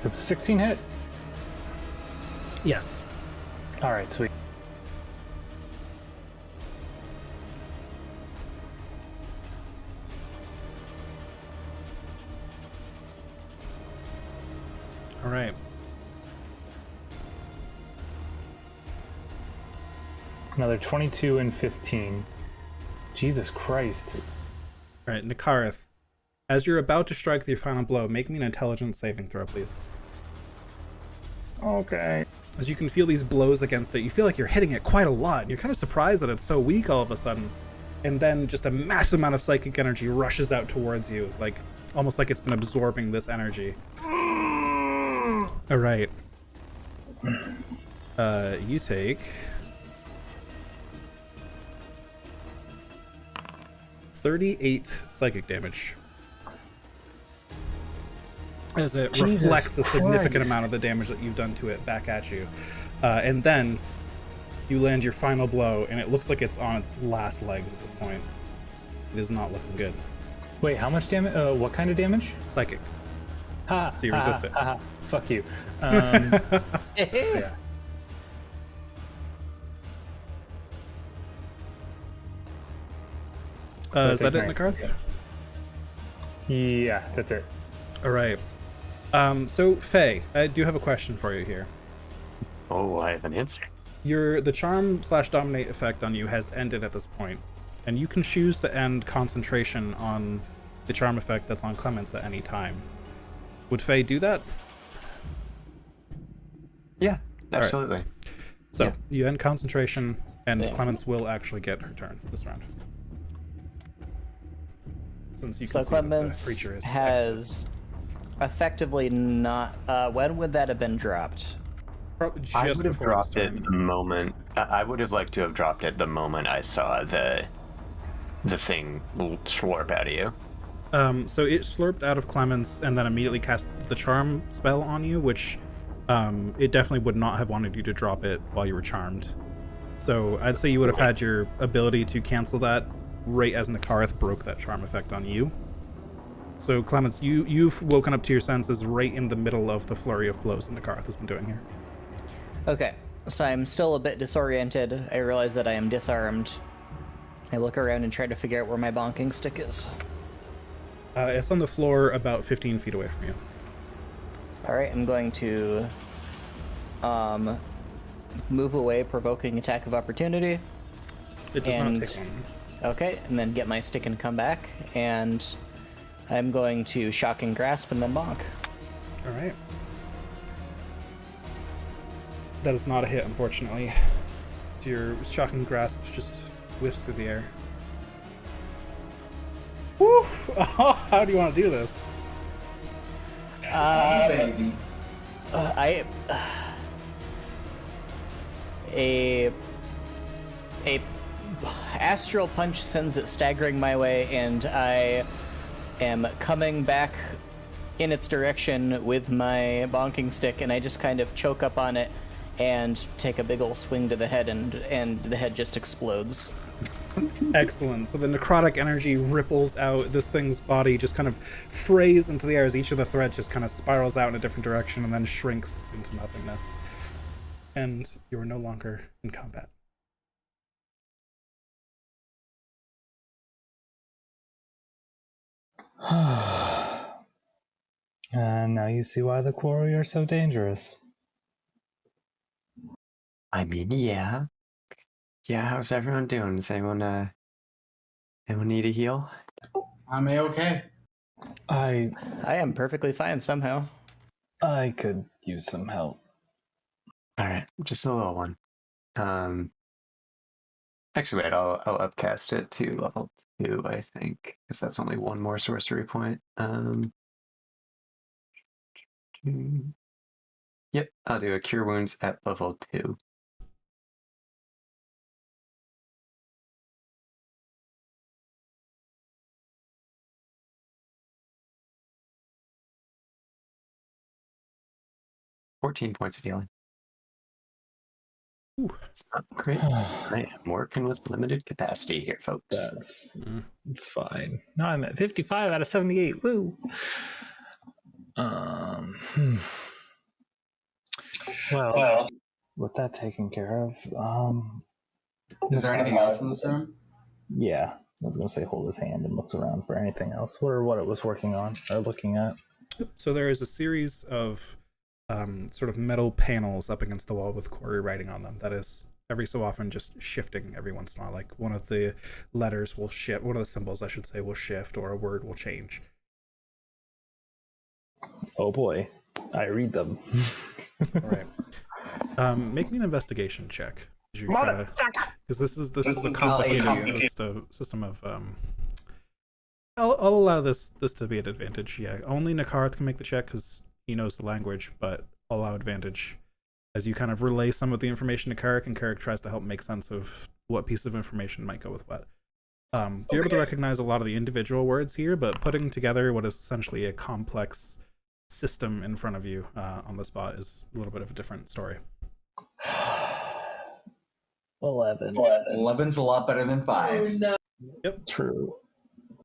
Does a 16 hit? Yes. Alright, sweet. All right. Another 22 and 15. Jesus Christ. All right, Nikarith. As you're about to strike your final blow, make me an intelligence saving throw, please. Okay. As you can feel these blows against it, you feel like you're hitting it quite a lot. And you're kind of surprised that it's so weak all of a sudden. And then just a massive amount of psychic energy rushes out towards you, like almost like it's been absorbing this energy. All right. You take 38 psychic damage. As it Jesus reflects a significant Christ. amount of the damage that you've done to it back at you. And then you land your final blow, and it looks like it's on its last legs at this point. It is not looking good. Wait, how much damage? What kind of damage? Psychic. Ha! So you resist it. Ha, fuck you. Yeah. So Is that it, take Nikarth? Yeah, that's it. All right. So, Faye, I do have a question for you here. Oh, I have an answer. The charm/dominate effect on you has ended at this point, and you can choose to end concentration on the charm effect that's on Clemens at any time. Would Faye do that? Yeah, absolutely. So Yeah. you end concentration, and Damn. Clemens will actually get her turn this round. Since you can So see that the Clemens creature is has effectively not. When would that have been dropped? just I would have before this dropped it turn. the moment. I would have liked to have dropped it the moment I saw the thing slurp out of you. So it slurped out of Clemens and then immediately cast the charm spell on you, which it definitely would not have wanted you to drop it while you were charmed. So I'd say you would have had your ability to cancel that right as Nikarith broke that charm effect on you. So Clemens, you've woken up to your senses right in the middle of the flurry of blows that Nikarith has been doing here. Okay, so I'm still a bit disoriented. I realize that I am disarmed. I look around and try to figure out where my bonking stick is. It's on the floor about 15 feet away from you. Alright, I'm going to move away, provoking attack of opportunity. It does And- not take one. Okay, and then get my stick and come back, and I'm going to shocking grasp and then bonk. All right. That is not a hit, unfortunately. So your shocking grasp just whiffs through the air. Woo! Oh, how do you want to do this? Baby. A astral punch sends it staggering my way, and I am coming back in its direction with my bonking stick, and I just kind of choke up on it and take a big ol' swing to the head, and the head just explodes. Excellent. So the necrotic energy ripples out. This thing's body just kind of frays into the air as each of the threads just kind of spirals out in a different direction and then shrinks into nothingness. And you are no longer in combat. And now you see why the quarry are so dangerous. I mean, yeah. Yeah, how's everyone doing? Does anyone need a heal? I'm A-okay. I I am perfectly fine somehow. could use some help. Alright, just a little one. Actually, wait, I'll upcast it to level 2, I think, because that's only one more sorcery point. Yep, I'll do a Cure Wounds at level 2. $14 points of healing. Ooh. It's not great. I am working with limited capacity here, folks. That's fine. Now I'm at 55 out of 78. Woo! Well, with that taken care of, Is there anything else in this room? yeah, I was gonna say hold his hand and looks around for anything else, or what it was working on or looking at. So there is a series of sort of metal panels up against the wall with Corey writing on them. That is every so often just shifting every once in a while. Like one of the letters will shift, one of the symbols I should say will shift, or a word will change. Oh boy, I read them. All right. Make me an investigation check. Because this is a complicated system of I'll allow this to be an advantage. Yeah, only Nakarth can make the check because he knows the language, but I'll allow advantage as you kind of relay some of the information to Carrick, and Carrick tries to help make sense of what piece of information might go with what. You're able to recognize a lot of the individual words here, but putting together what is essentially a complex system in front of you on the spot is a little bit of a different story. 11. 11's a lot better than 5. Oh, no. Yep. True.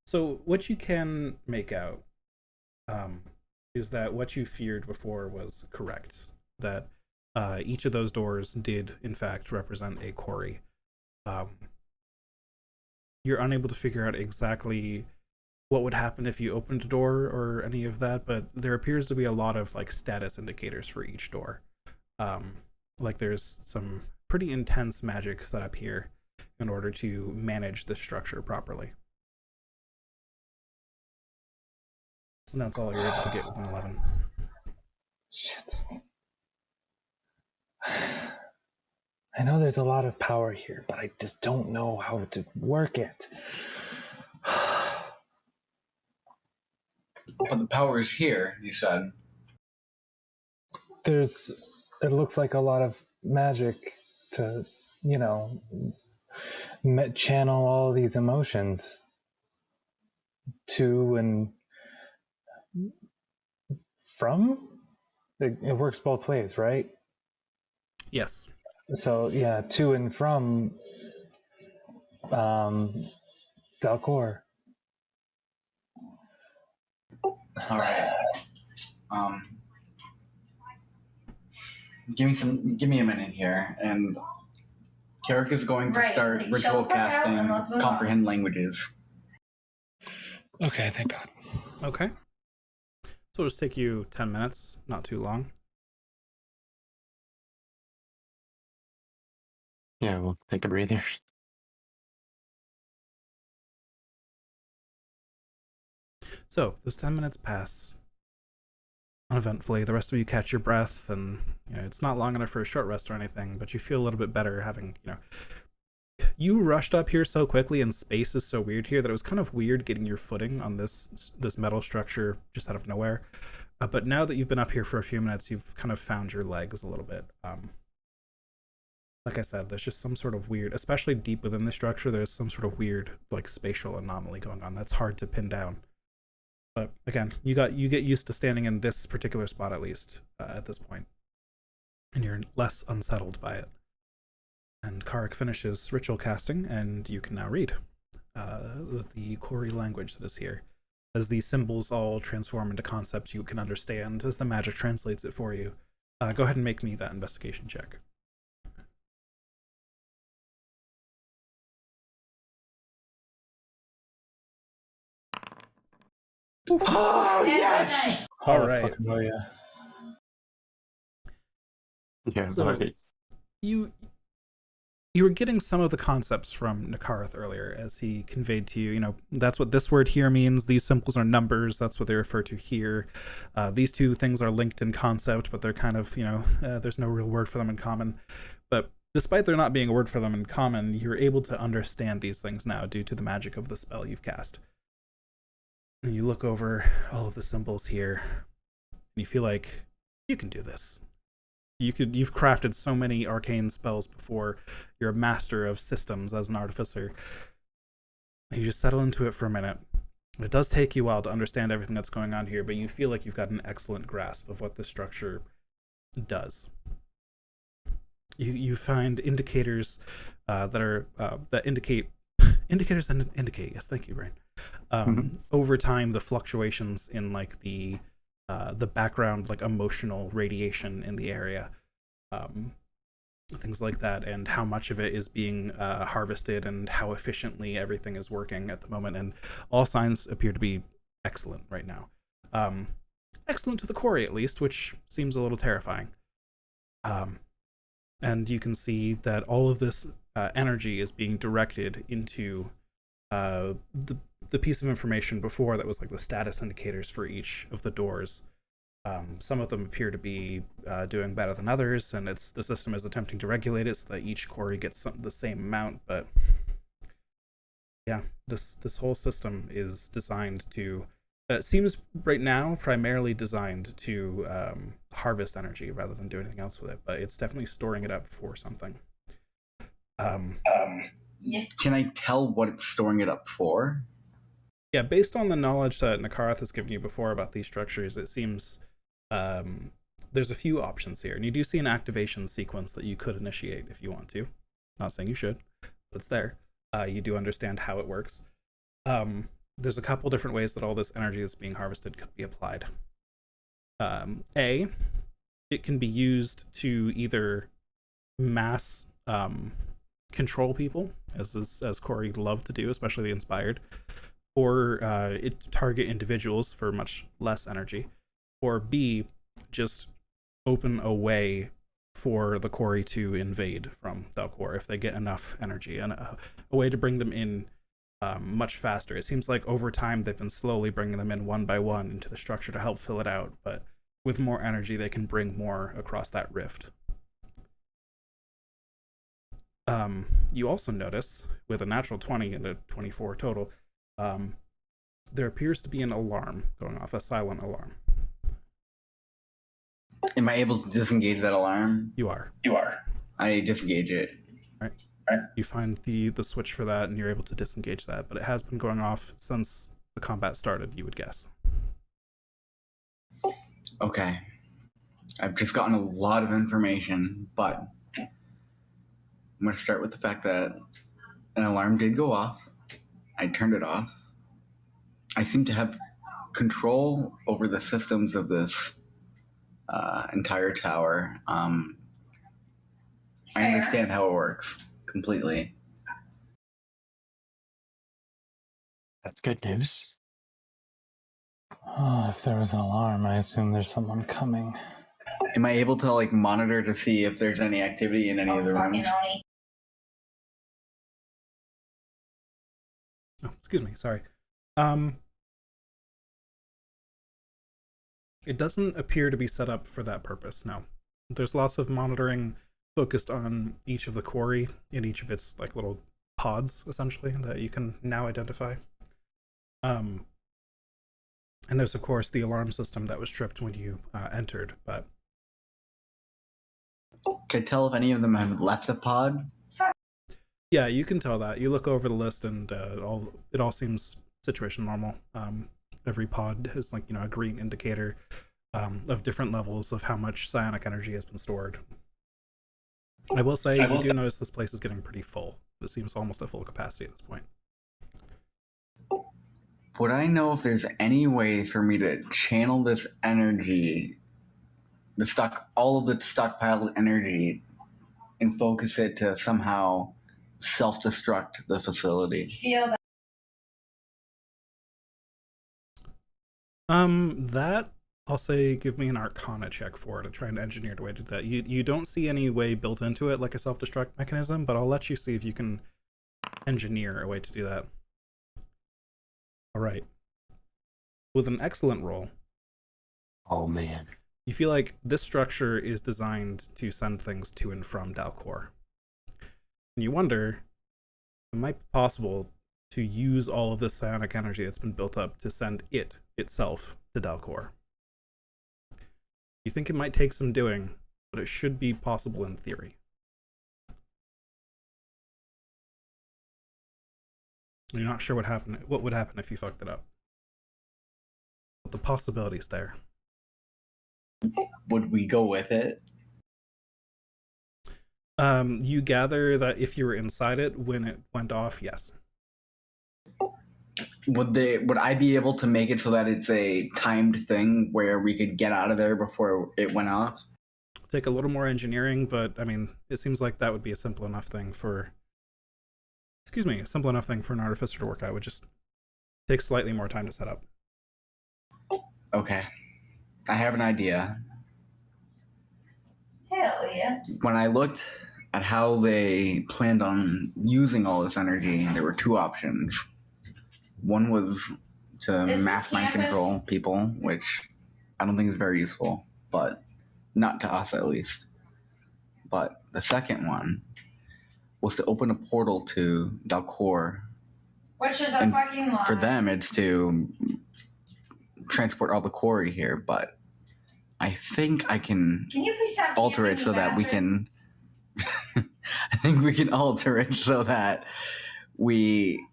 So what you can make out is that what you feared before was correct. That each of those doors did, in fact, represent a quarry. You're unable to figure out exactly what would happen if you opened a door or any of that, but there appears to be a lot of like status indicators for each door. Like there's some pretty intense magic set up here in order to manage the structure properly. And that's all you're able to get with an 11. Shit. I know there's a lot of power here, but I just don't know how to work it. But the power is here, you said. It looks like a lot of magic to, channel all these emotions to and from. It works both ways, right? Yes. So yeah, to and from Dalcor. All right. Give me a minute here, and Carrick is going to start like, ritual shut the fuck up and let's casting move on. comprehend languages. Okay, thank God. Okay. So it'll just take you 10 minutes, not too long. Yeah, we'll take a breather. So those 10 minutes pass uneventfully. The rest of you catch your breath, and it's not long enough for a short rest or anything, but you feel a little bit better having, you rushed up here so quickly, and space is so weird here that it was kind of weird getting your footing on this metal structure just out of nowhere. But now that you've been up here for a few minutes, you've kind of found your legs a little bit. Like I said, there's just some sort of weird, especially deep within the structure, there's some sort of weird, like, spatial anomaly going on that's hard to pin down. But again, you get used to standing in this particular spot at least at this point, and you're less unsettled by it. And Karik finishes ritual casting, and you can now read the Kori language that is here. As these symbols all transform into concepts you can understand, as the magic translates it for you. Go ahead and make me that investigation check. Oh yes! All right. Fucking oh yeah. Yeah, So- buddy. You were getting some of the concepts from Nakarth earlier as he conveyed to you, that's what this word here means. These symbols are numbers. That's what they refer to here. These two things are linked in concept, but they're kind of, there's no real word for them in common. But despite there not being a word for them in common, you're able to understand these things now due to the magic of the spell you've cast. And you look over all of the symbols here, and you feel like you can do this. You've crafted so many arcane spells before. You're a master of systems as an artificer. And you just settle into it for a minute. It does take you a while to understand everything that's going on here, but you feel like you've got an excellent grasp of what this structure does. You find indicators that indicate indicators that indicate. Yes, thank you, Brian. Over time, the fluctuations in like the background, like emotional radiation in the area, things like that, and how much of it is being harvested and how efficiently everything is working at the moment. And all signs appear to be excellent right now. Excellent to the Kori, at least, which seems a little terrifying. And you can see that all of this energy is being directed into the piece of information before that was like the status indicators for each of the doors. Some of them appear to be doing better than others, and the system is attempting to regulate it so that each Kori gets the same amount. But yeah, this whole system is designed to. It seems right now primarily designed to harvest energy rather than do anything else with it. But it's definitely storing it up for something. Yeah. Can I tell what it's storing it up for? Yeah, based on the knowledge that Nakarth has given you before about these structures, it seems there's a few options here. And you do see an activation sequence that you could initiate if you want to. Not saying you should, but it's there. You do understand how it works. There's a couple different ways that all this energy that's being harvested could be applied. A, it can be used to either mass control people, as Kori loved to do, especially the Inspired, or it target individuals for much less energy, or B, just open a way for the Kori to invade from Dalcor if they get enough energy, and a way to bring them in much faster. It seems like over time they've been slowly bringing them in one by one into the structure to help fill it out, but with more energy they can bring more across that rift. You also notice, with a natural 20 and a 24 total, there appears to be an alarm going off, a silent alarm. Am I able to disengage that alarm? You are. I disengage it. Right. You find the switch for that, and you're able to disengage that, but it has been going off since the combat started, you would guess. Okay. I've just gotten a lot of information, but I'm going to start with the fact that an alarm did go off. I turned it off. I seem to have control over the systems of this entire tower. I understand how it works completely. That's good news. Oh, if there was an alarm, I assume there's someone coming. Am I able to monitor to see if there's any activity in any of the rooms? Oh, excuse me, sorry. It doesn't appear to be set up for that purpose, no. There's lots of monitoring focused on each of the Kori in each of its little pods, essentially, that you can now identify. And there's of course the alarm system that was tripped when you entered, but Can I tell if any of them have left a pod? yeah, you can tell that. You look over the list and it all seems situation normal. Every pod has like, a green indicator of different levels of how much psionic energy has been stored. I will say you do notice this place is getting pretty full. It seems almost at full capacity at this point. Would I know if there's any way for me to channel this energy, all of the stockpiled energy, and focus it to somehow self-destruct the facility? Feel that. That I'll say give me an Arcana check for it to try and engineer a way to do that. You don't see any way built into it like a self-destruct mechanism, but I'll let you see if you can engineer a way to do that. All right. With an excellent roll. Oh man. You feel like this structure is designed to send things to and from Dalcor. And you wonder, it might be possible to use all of this psionic energy that's been built up to send it itself to Dalcor. You think it might take some doing, but it should be possible in theory. You're not sure what would happen if you fucked it up. But the possibility's there. Would we go with it? You gather that if you were inside it when it went off, yes. Would I be able to make it so that it's a timed thing where we could get out of there before it went off? Take a little more engineering, but I mean, it seems like that would be a simple enough thing for an artificer to work out. It would just take slightly more time to set up. Okay. I have an idea. Hell yeah. When I looked at how they planned on using all this energy, there were two options. One was to This is mass mind campus. control people, which I don't think is very useful, but not to us at least. But the second one was to open a portal to Dalcor. Which is a And fucking lie. For them, it's to transport all the quarry here, but I think I can Can you please stop alter camping, it so you that we bastard? can I think we can alter it so that we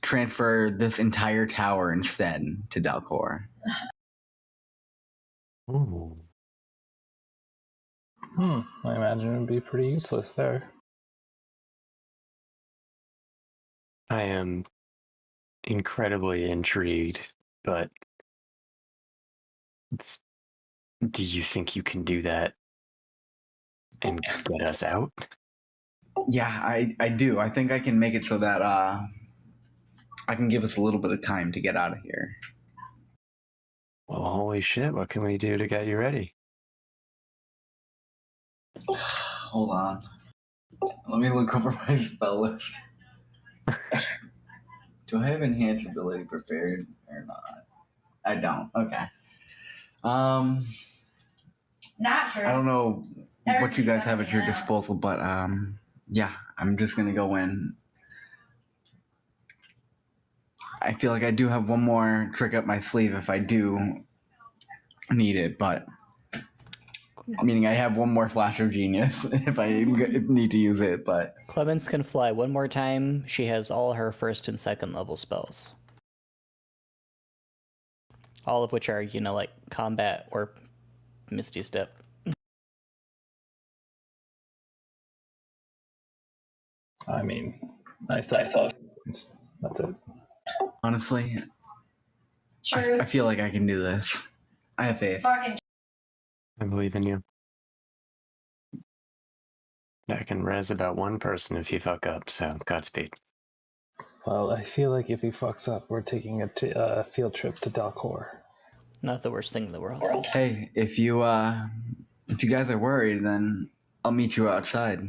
transfer this entire tower instead to Dalcor. Ooh. I imagine it would be pretty useless there. I am incredibly intrigued, but do you think you can do that and get us out? Yeah, I do. I think I can make it so that I can give us a little bit of time to get out of here. Well, holy shit, what can we do to get you ready? Hold on. Let me look over my spell list. Do I have enhanced ability prepared or not? I don't. Okay. Not true. I don't know what you guys have at your Yeah. disposal, but yeah, I'm just gonna go in. I feel like I do have one more trick up my sleeve if I do need it, but meaning I have one more flash of genius if I need to use it, but Clemens can fly one more time. She has all her first and second level spells. All of which are, like combat or Misty Step. I mean, I saw. That's it. honestly, Truth. I feel like I can do this. I have faith. Fucking I believe in you. I can res about one person if you fuck up, so Godspeed. Well, I feel like if he fucks up, we're taking a field trip to Dalcor. Not the worst thing in the world. Hey, if you guys are worried, then I'll meet you outside.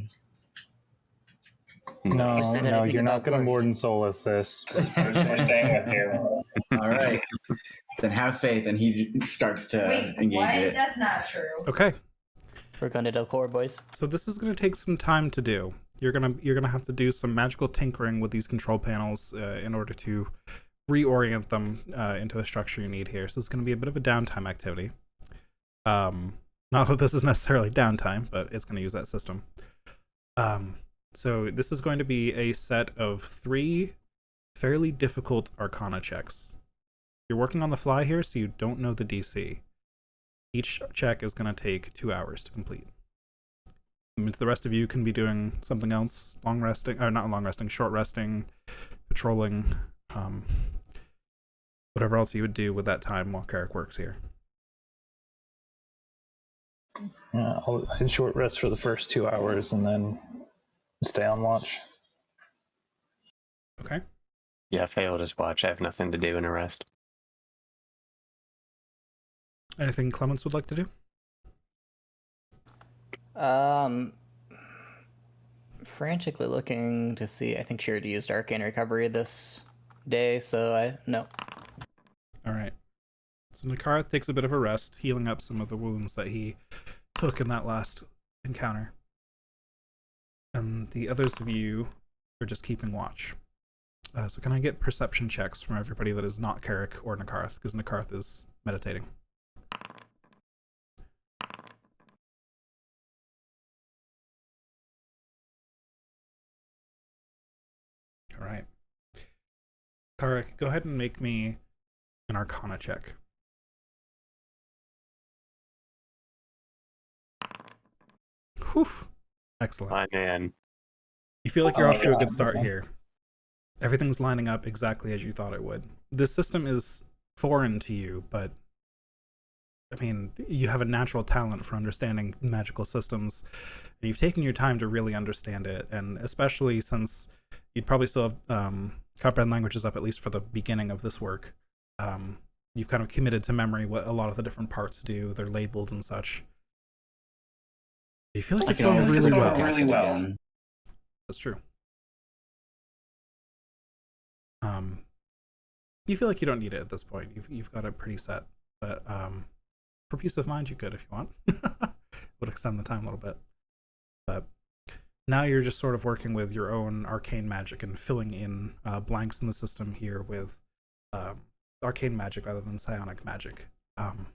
No, You said no, anything you're not about going to worried. Morden Solus this. We're staying with you. All right. Then have faith, and he starts to wait, engage what? it. That's not true. Okay, We're going to Delcor, boys. so this is going to take some time to do. You're gonna have to do some magical tinkering with these control panels in order to reorient them into the structure you need here. So it's going to be a bit of a downtime activity. Not that this is necessarily downtime, but it's going to use that system. So this is going to be a set of 3 fairly difficult Arcana checks. You're working on the fly here, so you don't know the DC. Each check is going to take 2 hours to complete. It means the rest of you can be doing something else, long resting, or not long resting, short resting, patrolling, whatever else you would do with that time while Carrick works here. I'd short rest for the first 2 hours and then stay on watch. Okay. Yeah, Faye will just watch. I have nothing to do in a rest. Anything Clemens would like to do? Frantically looking to see. I think she already used Arcane Recovery this day, so no. All right. So Nakara takes a bit of a rest, healing up some of the wounds that he took in that last encounter. And the others of you are just keeping watch. So can I get perception checks from everybody that is not Carrick or Nakarth, because Nakarth is meditating. All right. Carrick, go ahead and make me an Arcana check. Whew. Excellent. My man. You feel like you're off to a good start here. Everything's lining up exactly as you thought it would. This system is foreign to you, but I mean, you have a natural talent for understanding magical systems, and you've taken your time to really understand it, and especially since you'd probably still have comprehend languages up at least for the beginning of this work. You've kind of committed to memory what a lot of the different parts do. They're labeled and such. You feel like it's going really well. That's true. You feel like you don't need it at this point. You've got it pretty set, but for peace of mind, you could if you want. Would extend the time a little bit, but now you're just sort of working with your own arcane magic and filling in blanks in the system here with arcane magic rather than psionic magic, and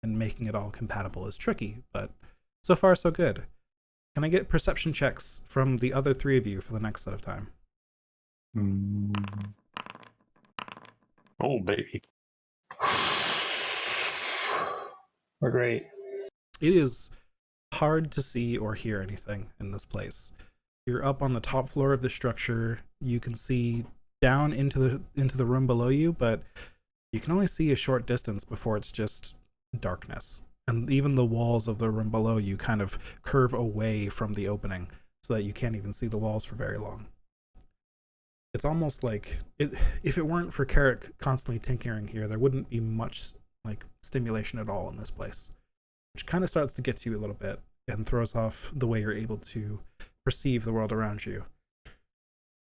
making it all compatible is tricky, but so far so good. Can I get perception checks from the other three of you for the next set of time? Oh, baby. We're great. It is hard to see or hear anything in this place. You're up on the top floor of the structure. You can see down into the room below you, but you can only see a short distance before it's just darkness. And even the walls of the room below you kind of curve away from the opening so that you can't even see the walls for very long. It's almost like if it weren't for Carrick constantly tinkering here, there wouldn't be much like stimulation at all in this place, which kind of starts to get to you a little bit and throws off the way you're able to perceive the world around you.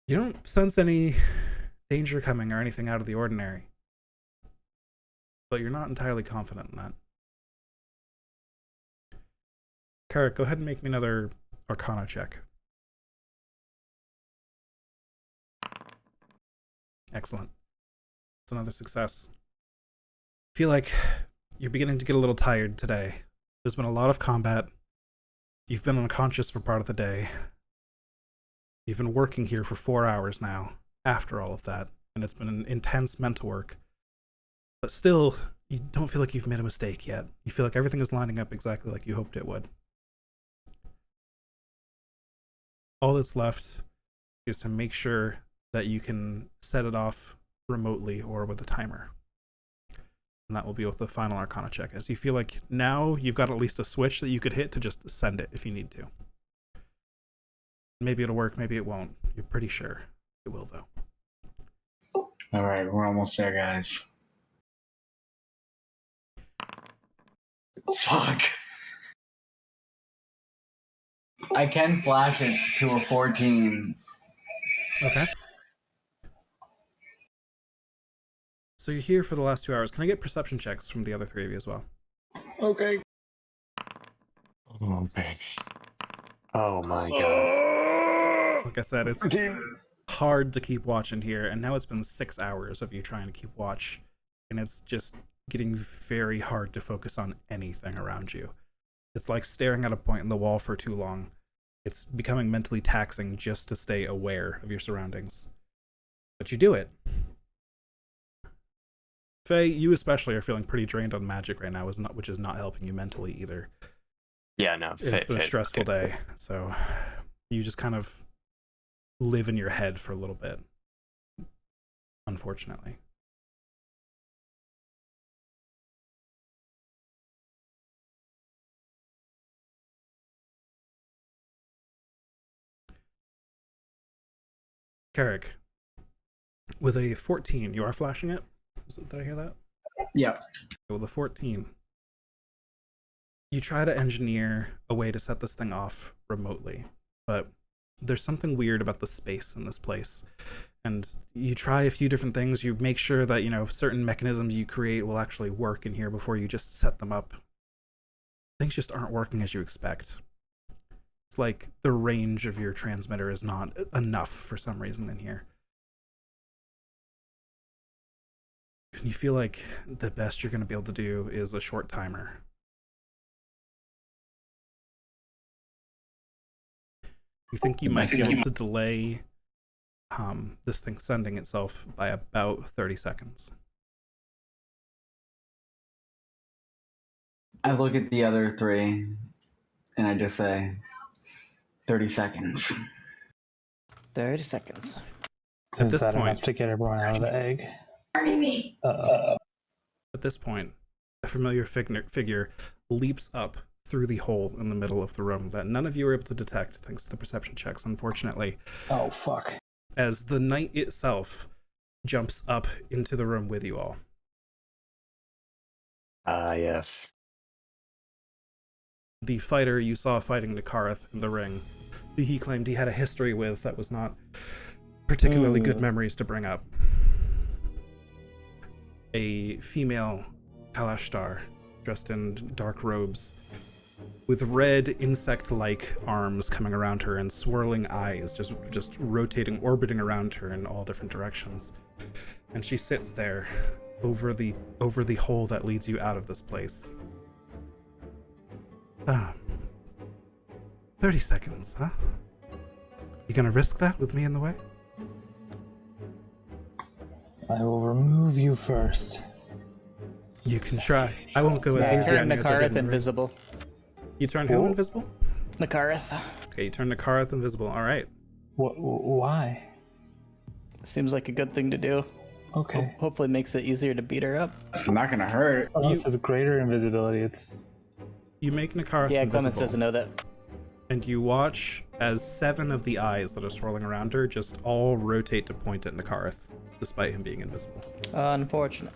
You don't sense any danger coming or anything out of the ordinary, but you're not entirely confident in that. Carrick, go ahead and make me another Arcana check. Excellent. It's another success. I feel like you're beginning to get a little tired today. There's been a lot of combat. You've been unconscious for part of the day. You've been working here for 4 hours now, after all of that, and it's been an intense mental work. But still, you don't feel like you've made a mistake yet. You feel like everything is lining up exactly like you hoped it would. All that's left is to make sure that you can set it off remotely or with a timer. And that will be with the final Arcana check, as you feel like now you've got at least a switch that you could hit to just send it if you need to. Maybe it'll work, maybe it won't. You're pretty sure it will, though. All right, we're almost there, guys. Fuck. I can flash it to a 14. Okay. So you're here for the last 2 hours. Can I get perception checks from the other three of you as well? Okay. Oh, baby. Oh, my God. Like I said, it's hard to keep watching here, and now it's been 6 hours of you trying to keep watch, and it's just getting very hard to focus on anything around you. It's like staring at a point in the wall for too long. It's becoming mentally taxing just to stay aware of your surroundings. But you do it. Faye, you especially are feeling pretty drained on magic right now, which is not helping you mentally either. Yeah, no. It's been a stressful day, so you just kind of live in your head for a little bit, unfortunately. Carrick, with a 14, you are flashing it? Did I hear that? Yeah. With a 14, you try to engineer a way to set this thing off remotely, but there's something weird about the space in this place. And you try a few different things. You make sure that, certain mechanisms you create will actually work in here before you just set them up. Things just aren't working as you expect. It's like the range of your transmitter is not enough for some reason in here. And you feel like the best you're going to be able to do is a short timer. You think you might be able to delay this thing sending itself by about 30 seconds. I look at the other three and I just say 30 seconds. 30 seconds. At Is this that point, enough to get everyone out of the egg? Me. at this point, a familiar figure leaps up through the hole in the middle of the room that none of you were able to detect thanks to the perception checks, unfortunately. Oh, fuck. As the knight itself jumps up into the room with you all. Yes. The fighter you saw fighting Nakareth in the ring, who he claimed he had a history with that was not particularly good memories to bring up. A female Kalashtar, dressed in dark robes, with red insect-like arms coming around her and swirling eyes, just rotating, orbiting around her in all different directions. And she sits there over the hole that leads you out of this place. 30 seconds, huh? You gonna risk that with me in the way? I will remove you first. You can try. I won't go as Yeah. easy Turn on you as I did Nakareth in the ring. invisible. You turn who invisible? Nakareth. Okay, you turn Nakareth invisible. All right. Why? Seems like a good thing to do. Okay. Hopefully makes it easier to beat her up. It's not gonna hurt. Unless it's greater invisibility, it's... You make Nakareth Yeah, invisible. Clemens doesn't know that. And you watch as 7 of the eyes that are swirling around her just all rotate to point at Nakareth, despite him being invisible. Unfortunate.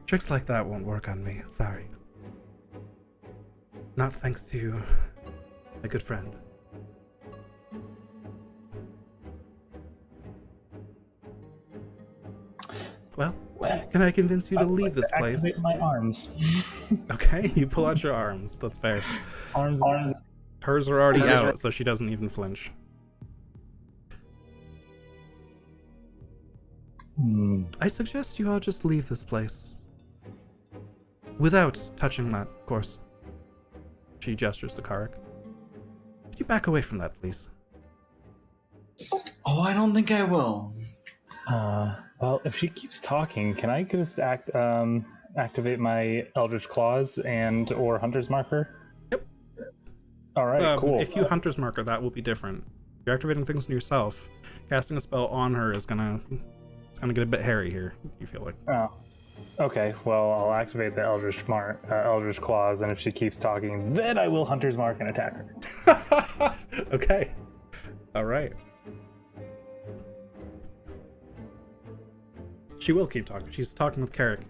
Tricks like that won't work on me. Sorry. Not thanks to a good friend. Well, can I convince you to leave this place? Activate my arms. Okay, you pull out your arms. That's fair. Arms. Hers are already out, so she doesn't even flinch. I suggest you all just leave this place. Without touching that, of course. She gestures to Karik. Could you back away from that, please? Oh, I don't think I will. Well, if she keeps talking, can I just activate my Eldritch Claws and or Hunter's Marker? Yep. All right, cool. If you Hunter's Marker, that will be different. If you're activating things on yourself, casting a spell on her is gonna get a bit hairy here, you feel like. Oh. Okay, well, I'll activate the Eldritch Claws, and if she keeps talking, then I will Hunter's Mark and attack her. Okay. All right. She will keep talking. She's talking with Carrick.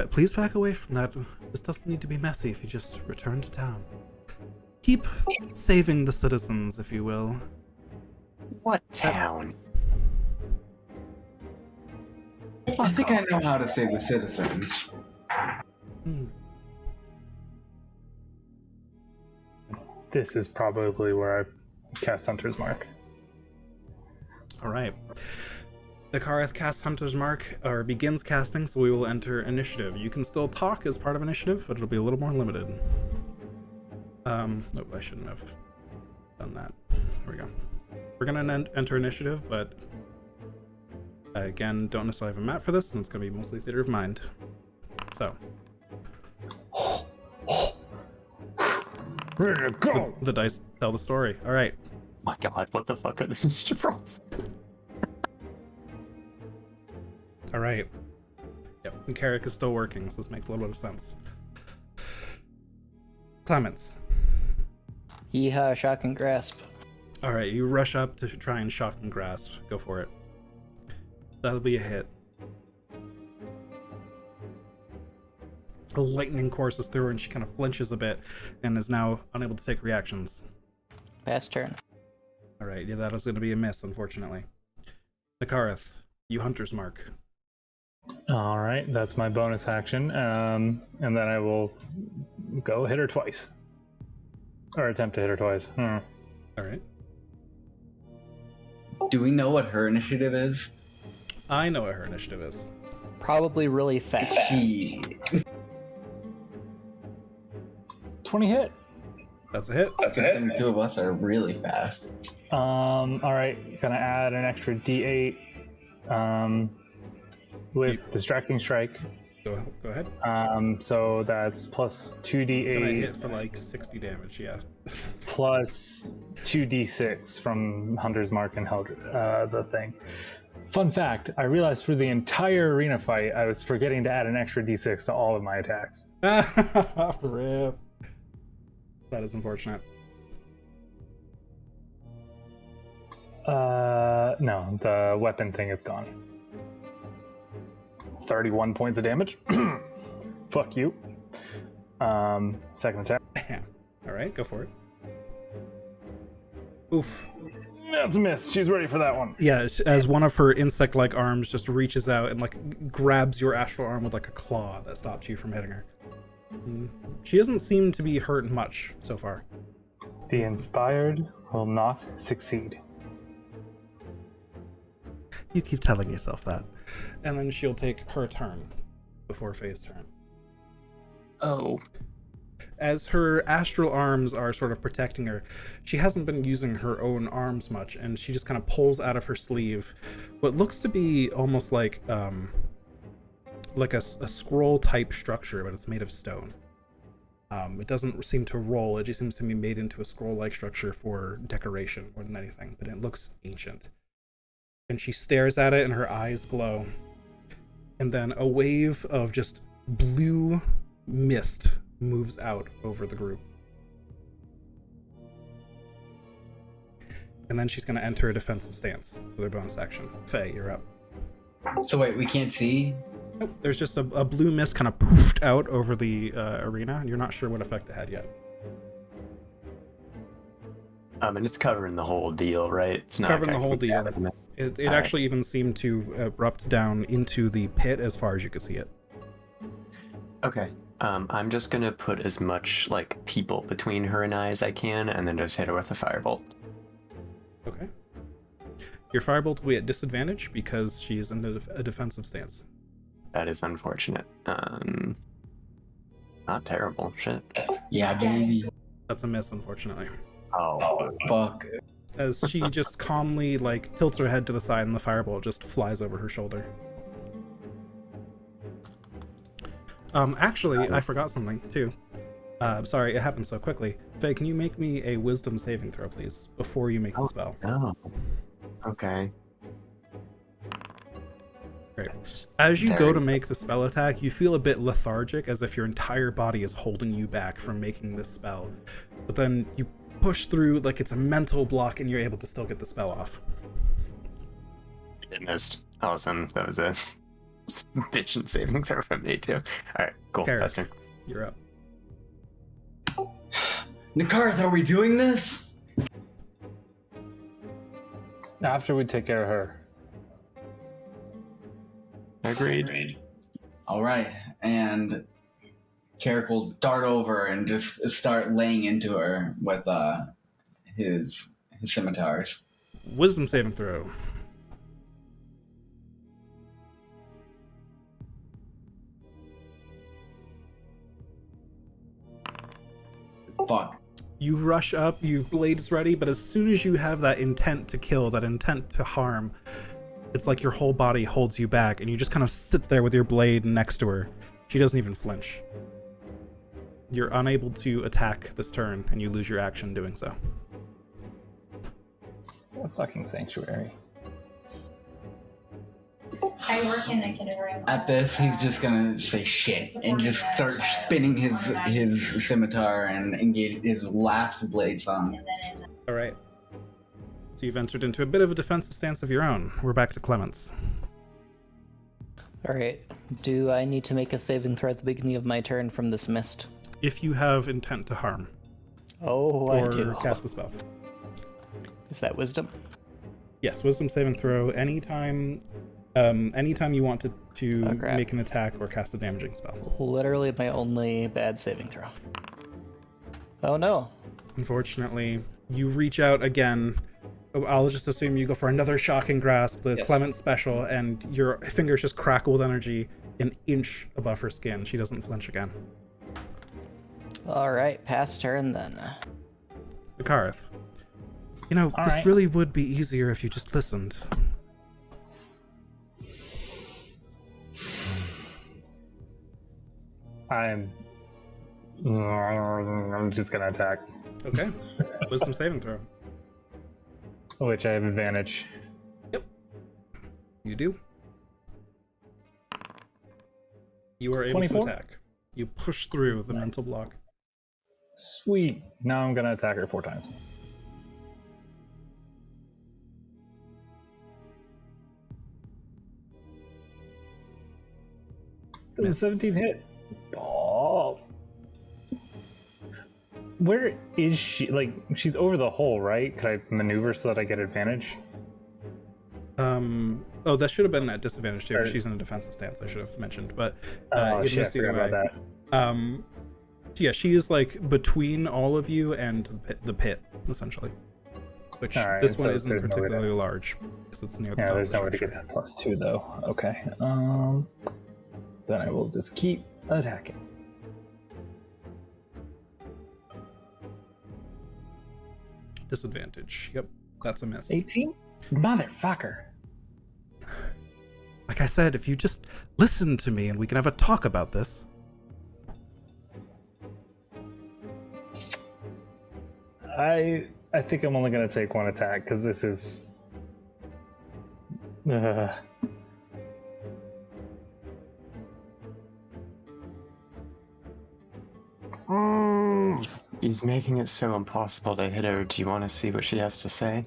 Please back away from that. This doesn't need to be messy if you just return to town. Keep saving the citizens, if you will. What town? I think I know how to save the citizens. This is probably where I cast Hunter's Mark. All right. The Kareth casts Hunter's Mark, or begins casting, so we will enter initiative. You can still talk as part of initiative, but it'll be a little more limited. Nope, I shouldn't have done that. Here we go. We're gonna enter initiative, but Again, don't necessarily have a map for this, and it's going to be mostly theater of mind. So, Ready to go. the dice tell the story. All right. My God, what the fuck are these rolls? All right. Yep. And Carrick is still working, so this makes a little bit of sense. Clements. Yeehaw, shock and grasp. All right, you rush up to try and shock and grasp. Go for it. That'll be a hit. A lightning courses through her and she kind of flinches a bit and is now unable to take reactions. Pass turn. All right, yeah, that is going to be a miss, unfortunately. Nakareth, you hunter's mark. All right, that's my bonus action, and then I will go hit her twice, or attempt to hit her twice. All right. Do we know what her initiative is? I know what her initiative is. Probably really fast. She... 20 hit. That's a hit. I think the two of us are really fast. All right, gonna add an extra D8 with distracting strike. Go ahead. So that's plus Gonna 2D8 hit for like 60 damage, yeah. plus 2D6 from Hunter's Mark and held the thing. Fun fact, I realized through the entire arena fight, I was forgetting to add an extra D6 to all of my attacks. Rip. That is unfortunate. No, the weapon thing is gone. 31 points of damage. Fuck you. Second attack. All right, go for it. Oof. That's a miss. She's ready for that one. Yeah, as one of her insect-like arms just reaches out and like grabs your astral arm with like a claw that stops you from hitting her. She doesn't seem to be hurt much so far. The inspired will not succeed. You keep telling yourself that. And then she'll take her turn before Faye's turn. Oh. As her astral arms are sort of protecting her, she hasn't been using her own arms much, and she just kind of pulls out of her sleeve what looks to be almost like a scroll-type structure, but it's made of stone. It doesn't seem to roll, it just seems to be made into a scroll-like structure for decoration more than anything, but it looks ancient. And she stares at it and her eyes glow. And then a wave of just blue mist moves out over the group. And then she's going to enter a defensive stance with her bonus action. Faye, you're up. So wait, we can't see? Nope, there's just a blue mist kind of poofed out over the arena, and you're not sure what effect it had yet. And it's covering the whole deal, right? It's not Covering the like whole we deal. added it. It actually even seemed to erupt down into the pit as far as you could see it. Okay. I'm just gonna put as much like people between her and I as I can, and then just hit her with a firebolt. Okay. Your firebolt will be at disadvantage because she is in a defensive stance. That is unfortunate. Not terrible. Shit. Yeah, baby. That's a miss, unfortunately. Oh. Fuck. As she just calmly like tilts her head to the side and the firebolt just flies over her shoulder. Actually, I forgot something too. Sorry, it happened so quickly. Faye, can you make me a wisdom saving throw, please, before you make the spell? No. Okay. Great. As you go to make the spell attack, you feel a bit lethargic, as if your entire body is holding you back from making this spell. But then you push through like it's a mental block and you're able to still get the spell off. It missed. Awesome. That was a bitchin' saving throw from me too. Alright, cool. Carrick, That's me. you're up. Nakarth, are we doing this? After we take care of her. Agreed. Alright, and Carrick will dart over and just start laying into her with his scimitars. Wisdom saving throw. Fuck. You rush up, you blades ready, but as soon as you have that intent to kill, that intent to harm, It's like your whole body holds you back, and you just kind of sit there with your blade next to her. She doesn't even flinch. You're unable to attack this turn, and you lose your action doing so. A fucking sanctuary. I work in a kindergarten. At this, he's just gonna say shit and just start spinning his scimitar and engage his last blade song. All right. So you've entered into a bit of a defensive stance of your own. We're back to Clements. All right. Do I need to make a saving throw at the beginning of my turn from this mist? If you have intent to harm Oh, I or do. cast a spell. Is that wisdom? Yes, wisdom saving throw anytime you want to Oh, crap. make an attack or cast a damaging spell. Literally my only bad saving throw. Oh no. Unfortunately, you reach out again. I'll just assume you go for another shocking grasp, the Yes. Clement special, and your fingers just crackle with energy an inch above her skin. She doesn't flinch again. All right, pass turn then. Akarth. You know, All this right. really would be easier if you just listened. I'm just gonna attack, Okay. Wisdom saving throw. which I have advantage. You do. You are able 24? to attack. You push through the mental block. Sweet. Now I'm gonna attack her 4 times. Does a Miss. 17 hit? Balls. Where is she? Like, she's over the hole, right? Could I maneuver so that I get advantage? Oh, that should have been at disadvantage too. Or- She's in a defensive stance. I should have mentioned, but Oh, it shit, I missed either forgot way. about that. Yeah, she is like between all of you and the pit essentially. Which All right, this one so isn't there's no way to- particularly large because it's near the Yeah, top. there's of the no way to get structure. that +2 though. Okay. Then I will just keep attacking. Disadvantage. Yep, that's a miss. 18? Motherfucker. Like I said, if you just listen to me and we can have a talk about this. I think I'm only gonna take 1 attack because this is. He's making it so impossible to hit her. Do you want to see what she has to say?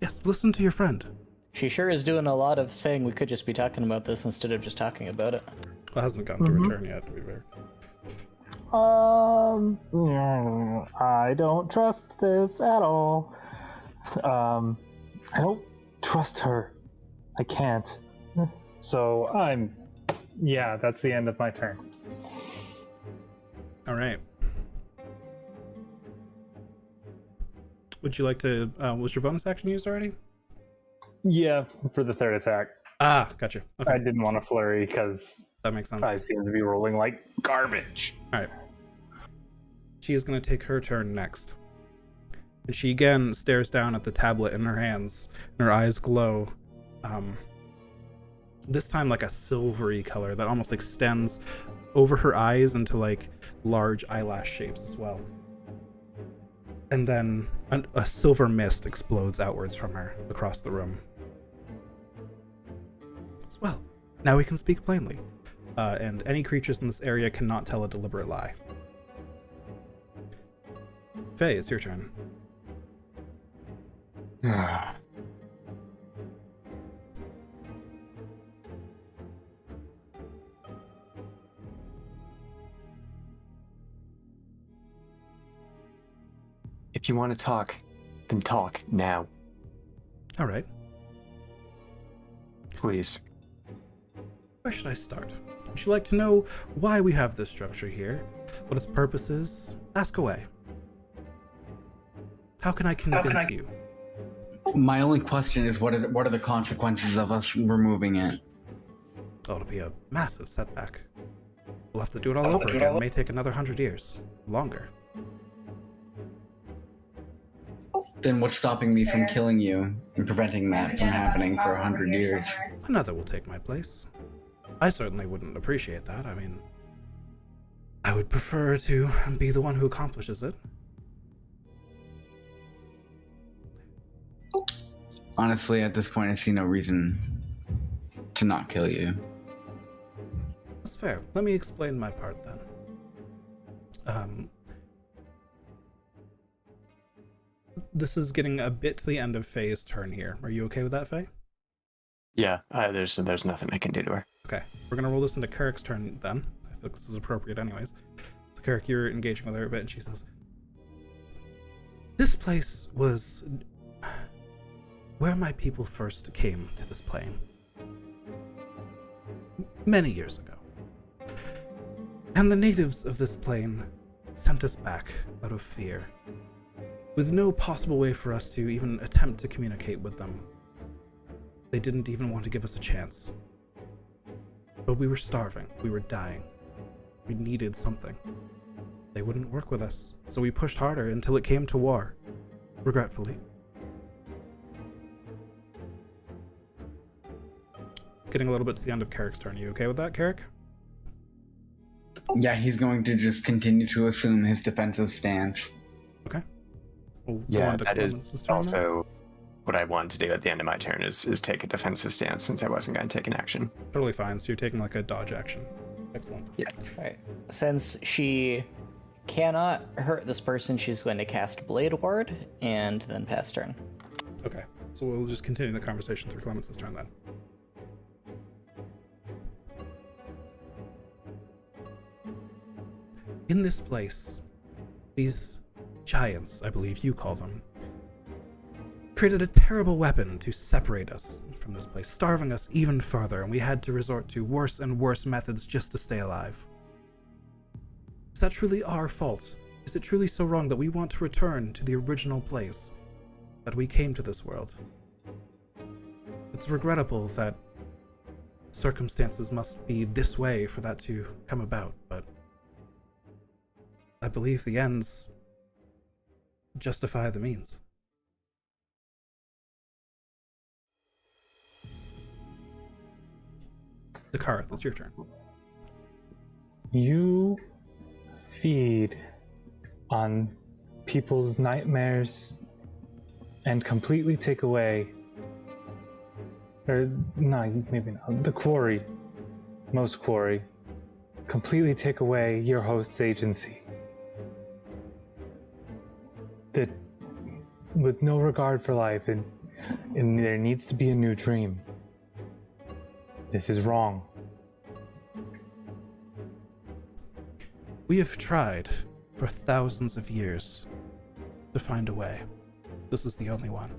Yes, listen to your friend. She sure is doing a lot of saying we could just be talking about this instead of just talking about it. Well, it hasn't gotten to return yet, to be fair. I don't trust this at all. I don't trust her. I can't. So yeah, that's the end of my turn. All right. Would you like to? Was your bonus action used already? Yeah, for the 3rd attack. Ah, gotcha. Okay, I didn't want to flurry because that makes sense. I seem to be rolling like garbage. All right. She is going to take her turn next. And she again stares down at the tablet in her hands, and her eyes glow. This time like a silvery color that almost extends over her eyes into like large eyelash shapes as well. And then a silver mist explodes outwards from her across the room. Well, now we can speak plainly. And any creatures in this area cannot tell a deliberate lie. Faye, it's your turn. If you want to talk, then talk now, All right. please. Where should I start? Would you like to know why we have this structure here? What its purpose is? Ask away. How can I convince you? My only question is, what are the consequences of us removing it? Oh, it'll be a massive setback. We'll have to do it all over again. It may take another 100 years. Longer. Then what's stopping me from killing you and preventing that from happening for 100 years? Another will take my place. I certainly wouldn't appreciate that. I mean, I would prefer to be the one who accomplishes it. Honestly, at this point, I see no reason to not kill you. That's fair. Let me explain my part then. This is getting a bit to the end of Faye's turn here. Are you okay with that, Faye? Yeah, there's nothing I can do to her. Okay, we're gonna roll this into Carrick's turn then. I feel like this is appropriate anyways. So Carrick, you're engaging with her a bit, and she says, "This place was where my people first came to this plane. Many years ago. And the natives of this plane sent us back out of fear, with no possible way for us to even attempt to communicate with them. They didn't even want to give us a chance. But we were starving, we were dying. We needed something. They wouldn't work with us, so we pushed harder until it came to war, regretfully." Getting a little bit to the end of Carrick's turn. Are you okay with that, Carrick? Yeah, he's going to just continue to assume his defensive stance. Okay. We'll go Yeah, on to that Clemence's is turn now. also what I wanted to do at the end of my turn is take a defensive stance since I wasn't going to take an action. Totally fine. So you're taking like a dodge action. Excellent. Yeah. Alright. Since she cannot hurt this person, she's going to cast Blade Ward and then pass turn. Okay. So we'll just continue the conversation through Clemence's turn then. In this place, these giants, I believe you call them, created a terrible weapon to separate us from this place, starving us even further, and we had to resort to worse and worse methods just to stay alive. Is that truly our fault? Is it truly so wrong that we want to return to the original place that we came to this world? It's regrettable that circumstances must be this way for that to come about, but I believe the ends justify the means. Dakar, it's your turn. You feed on people's nightmares and completely take away, or no, maybe not, the quarry, most quarry, completely take away your host's agency. That with no regard for life, and there needs to be a new dream. This is wrong. We have tried for thousands of years to find a way. This is the only one.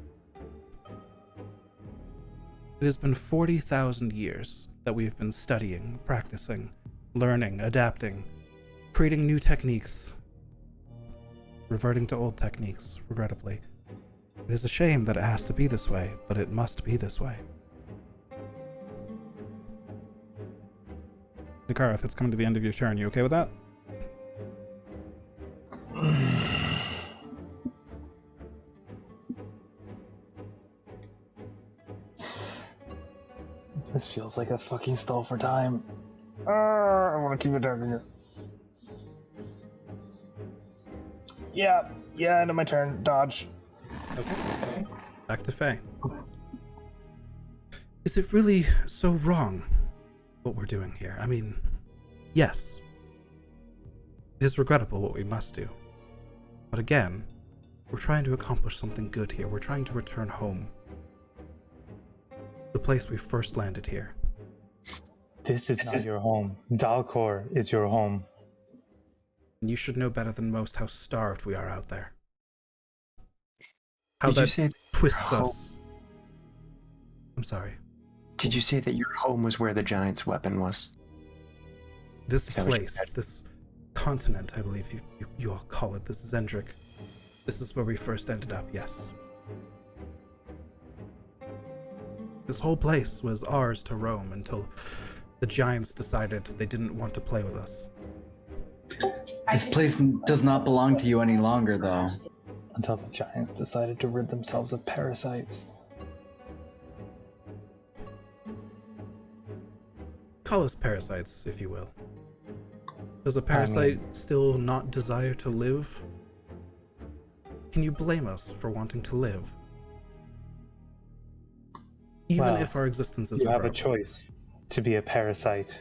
It has been 40,000 years that we have been studying, practicing, learning, adapting, creating new techniques, reverting to old techniques, regrettably. It is a shame that it has to be this way, but it must be this way. Nikarth, it's coming to the end of your turn. You okay with that? This feels like a fucking stall for time. I want to keep it down here. Yeah, end of my turn. Dodge. Okay. Back to Faye. Is it really so wrong what we're doing here? I mean, yes. It is regrettable what we must do. But again, we're trying to accomplish something good here. We're trying to return home. The place we first landed here. This is not your home. Dalcor is your home. And you should know better than most how starved we are out there. How Did that you say twists home? us. I'm sorry. Did you say that your home was where the giant's weapon was? This Is that what you place, said? this continent, I believe you all call it, this Zendrick. This is where we first ended up, yes. This whole place was ours to roam until the giants decided they didn't want to play with us. This place does not belong to you any longer, though. until the giants decided to rid themselves of parasites. Call us parasites, if you will. Does a parasite still not desire to live? Can you blame us for wanting to live? Even Well, if our existence is You have a horrible. choice to be a parasite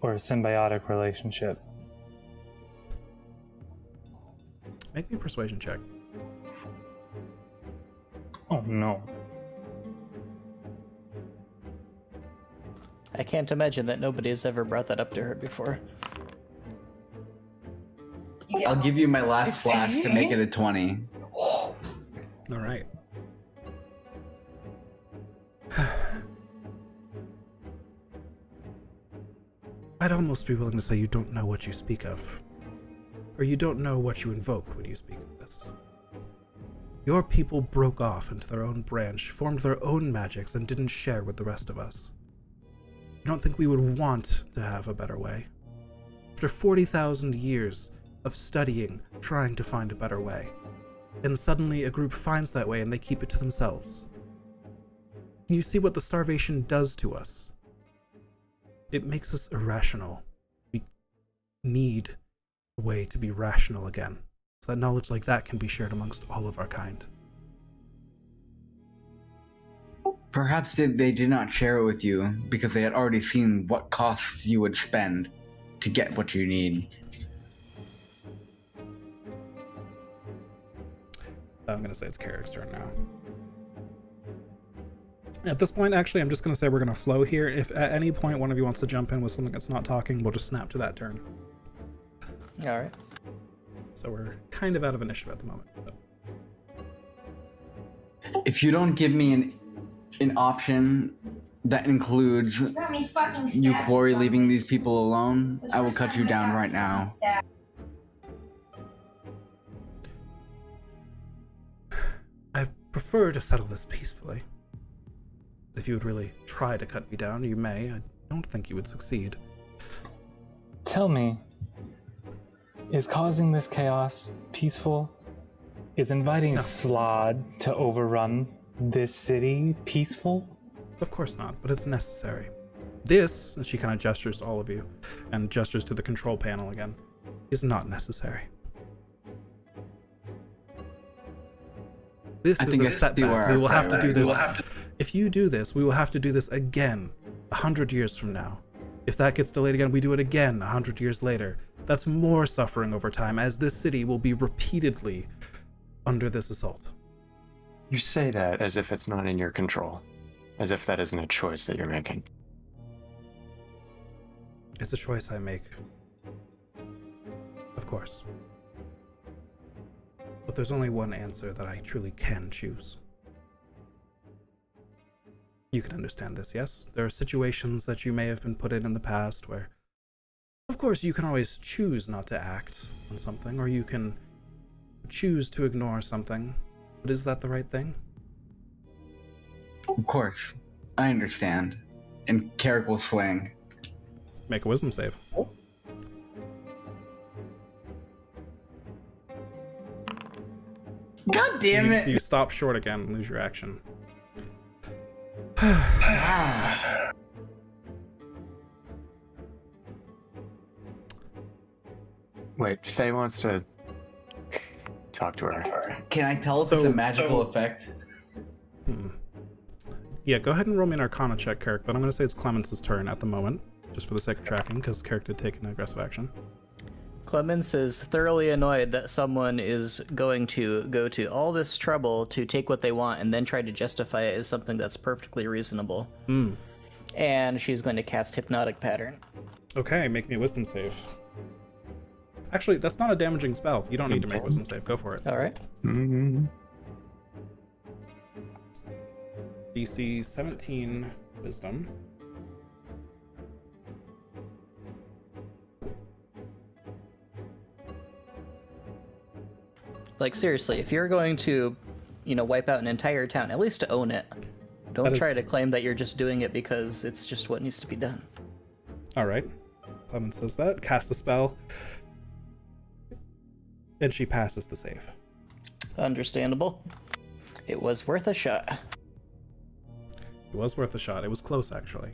or a symbiotic relationship. Make me a persuasion check. Oh no. I can't imagine that nobody has ever brought that up to her before. I'll give you my last flash to make it a 20. All right. I'd almost be willing to say you don't know what you speak of. Or you don't know what you invoke when you speak of this. Your people broke off into their own branch, formed their own magics, and didn't share with the rest of us. You don't think we would want to have a better way? After 40,000 years of studying, trying to find a better way, and suddenly a group finds that way and they keep it to themselves. Can you see what the starvation does to us? It makes us irrational. We need a way to be rational again, so that knowledge like that can be shared amongst all of our kind. Perhaps they did not share it with you because they had already seen what costs you would spend to get what you need. I'm going to say it's Carrick's turn now. At this point, actually, I'm just going to say we're going to flow here. If at any point one of you wants to jump in with something that's not talking, we'll just snap to that turn. All right. So we're kind of out of initiative at the moment. But If you don't give me an option that includes You got me fucking you stabbed, quarry dummy. leaving these people alone, This I will first cut time you I down got right now. fucking stabbed. I prefer to settle this peacefully. If you would really try to cut me down, you may. I don't think you would succeed. Tell me, is causing this chaos peaceful? Is inviting No. Slod to overrun this city peaceful? Of course not, but it's necessary. This, and she kind of gestures to all of you, and gestures to the control panel again, is not necessary. This I is think a I see setback. where We will our have to do priorities- this. If you do this, we will have to do this again 100 years from now. If that gets delayed again, we do it again 100 years later. That's more suffering over time, as this city will be repeatedly under this assault. You say that as if it's not in your control, as if that isn't a choice that you're making. It's a choice I make. Of course. But there's only one answer that I truly can choose. You can understand this, yes? There are situations that you may have been put in the past where, of course, you can always choose not to act on something, or you can choose to ignore something. But is that the right thing? Of course, I understand. And Carrick will swing. Make a wisdom save. God damn it! You stop short again and lose your action. Wait, Faye wants to talk to her. Can I tell if it's a So- magical effect? Yeah, go ahead and roll me an Arcana check, Carrick, but I'm going to say it's Clemence's turn at the moment, just for the sake of tracking, because Carrick did take an aggressive action. Clemens is thoroughly annoyed that someone is going to go to all this trouble to take what they want and then try to justify it as something that's perfectly reasonable. And she's going to cast Hypnotic Pattern. Okay, make me a wisdom save. Actually, that's not a damaging spell. You don't need to make a wisdom save. Go for it. All right. Mm-hmm. DC 17 wisdom. Like, seriously, if you're going to, wipe out an entire town, at least own it. Don't That try is- to claim that you're just doing it because it's just what needs to be done. All right. Clemens says that. Cast the spell. And she passes the save. Understandable. It was worth a shot. It was worth a shot. It was close, actually.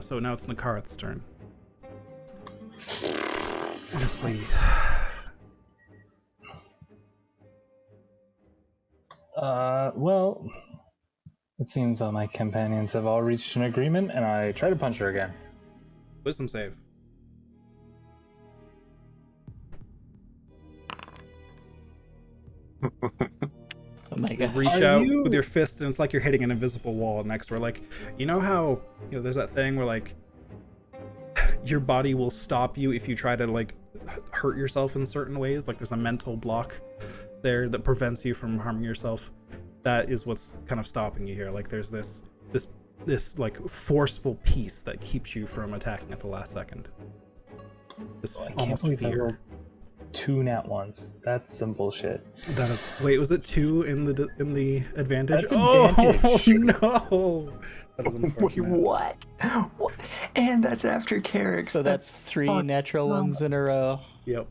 So now it's Nakarat's turn. Honestly, Well, it seems all my companions have all reached an agreement, and I try to punch her again. wisdom save. Oh my You god. reach Are out you- with your fist, and it's like you're hitting an invisible wall next to her. Like, you know how there's that thing where like your body will stop you if you try to like hurt yourself in certain ways. Like there's a mental block there that prevents you from harming yourself. That is what's kind of stopping you here. Like there's this like forceful piece that keeps you from attacking at the last second. This I can't almost believe I fear. rolled 2 nat ones. That's some bullshit. That is. Wait, was it 2 in the advantage? That's Oh advantage. no! That is Wait, unfortunate. what? What? And that's after Carrick. So that's 3 fuck. natural ones in a row. Yep.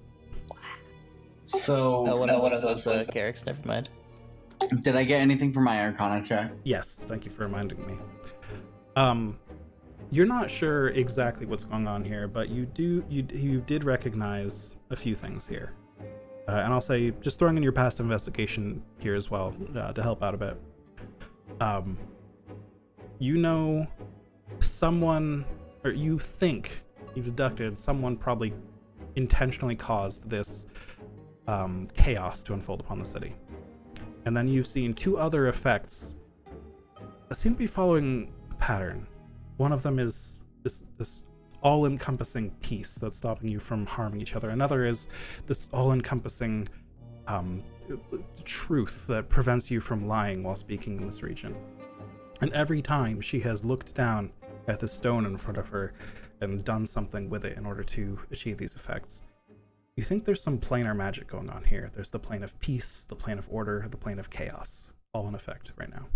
So, Oh, one of those was Carrick's, never mind. did I get anything for my Arcana check? Yes. Thank you for reminding me. You're not sure exactly what's going on here, but you did recognize a few things here, and I'll say just throwing in your past investigation here as well to help out a bit. You know, someone, or you think you've deducted someone probably intentionally caused this chaos to unfold upon the city, and then you've seen 2 other effects that seem to be following a pattern. One of them is this all-encompassing piece that's stopping you from harming each other. Another is this all-encompassing truth that prevents you from lying while speaking in this region. And every time she has looked down at the stone in front of her and done something with it in order to achieve these effects, you think there's some planar magic going on here. There's the plane of peace, the plane of order, the plane of chaos, all in effect right now.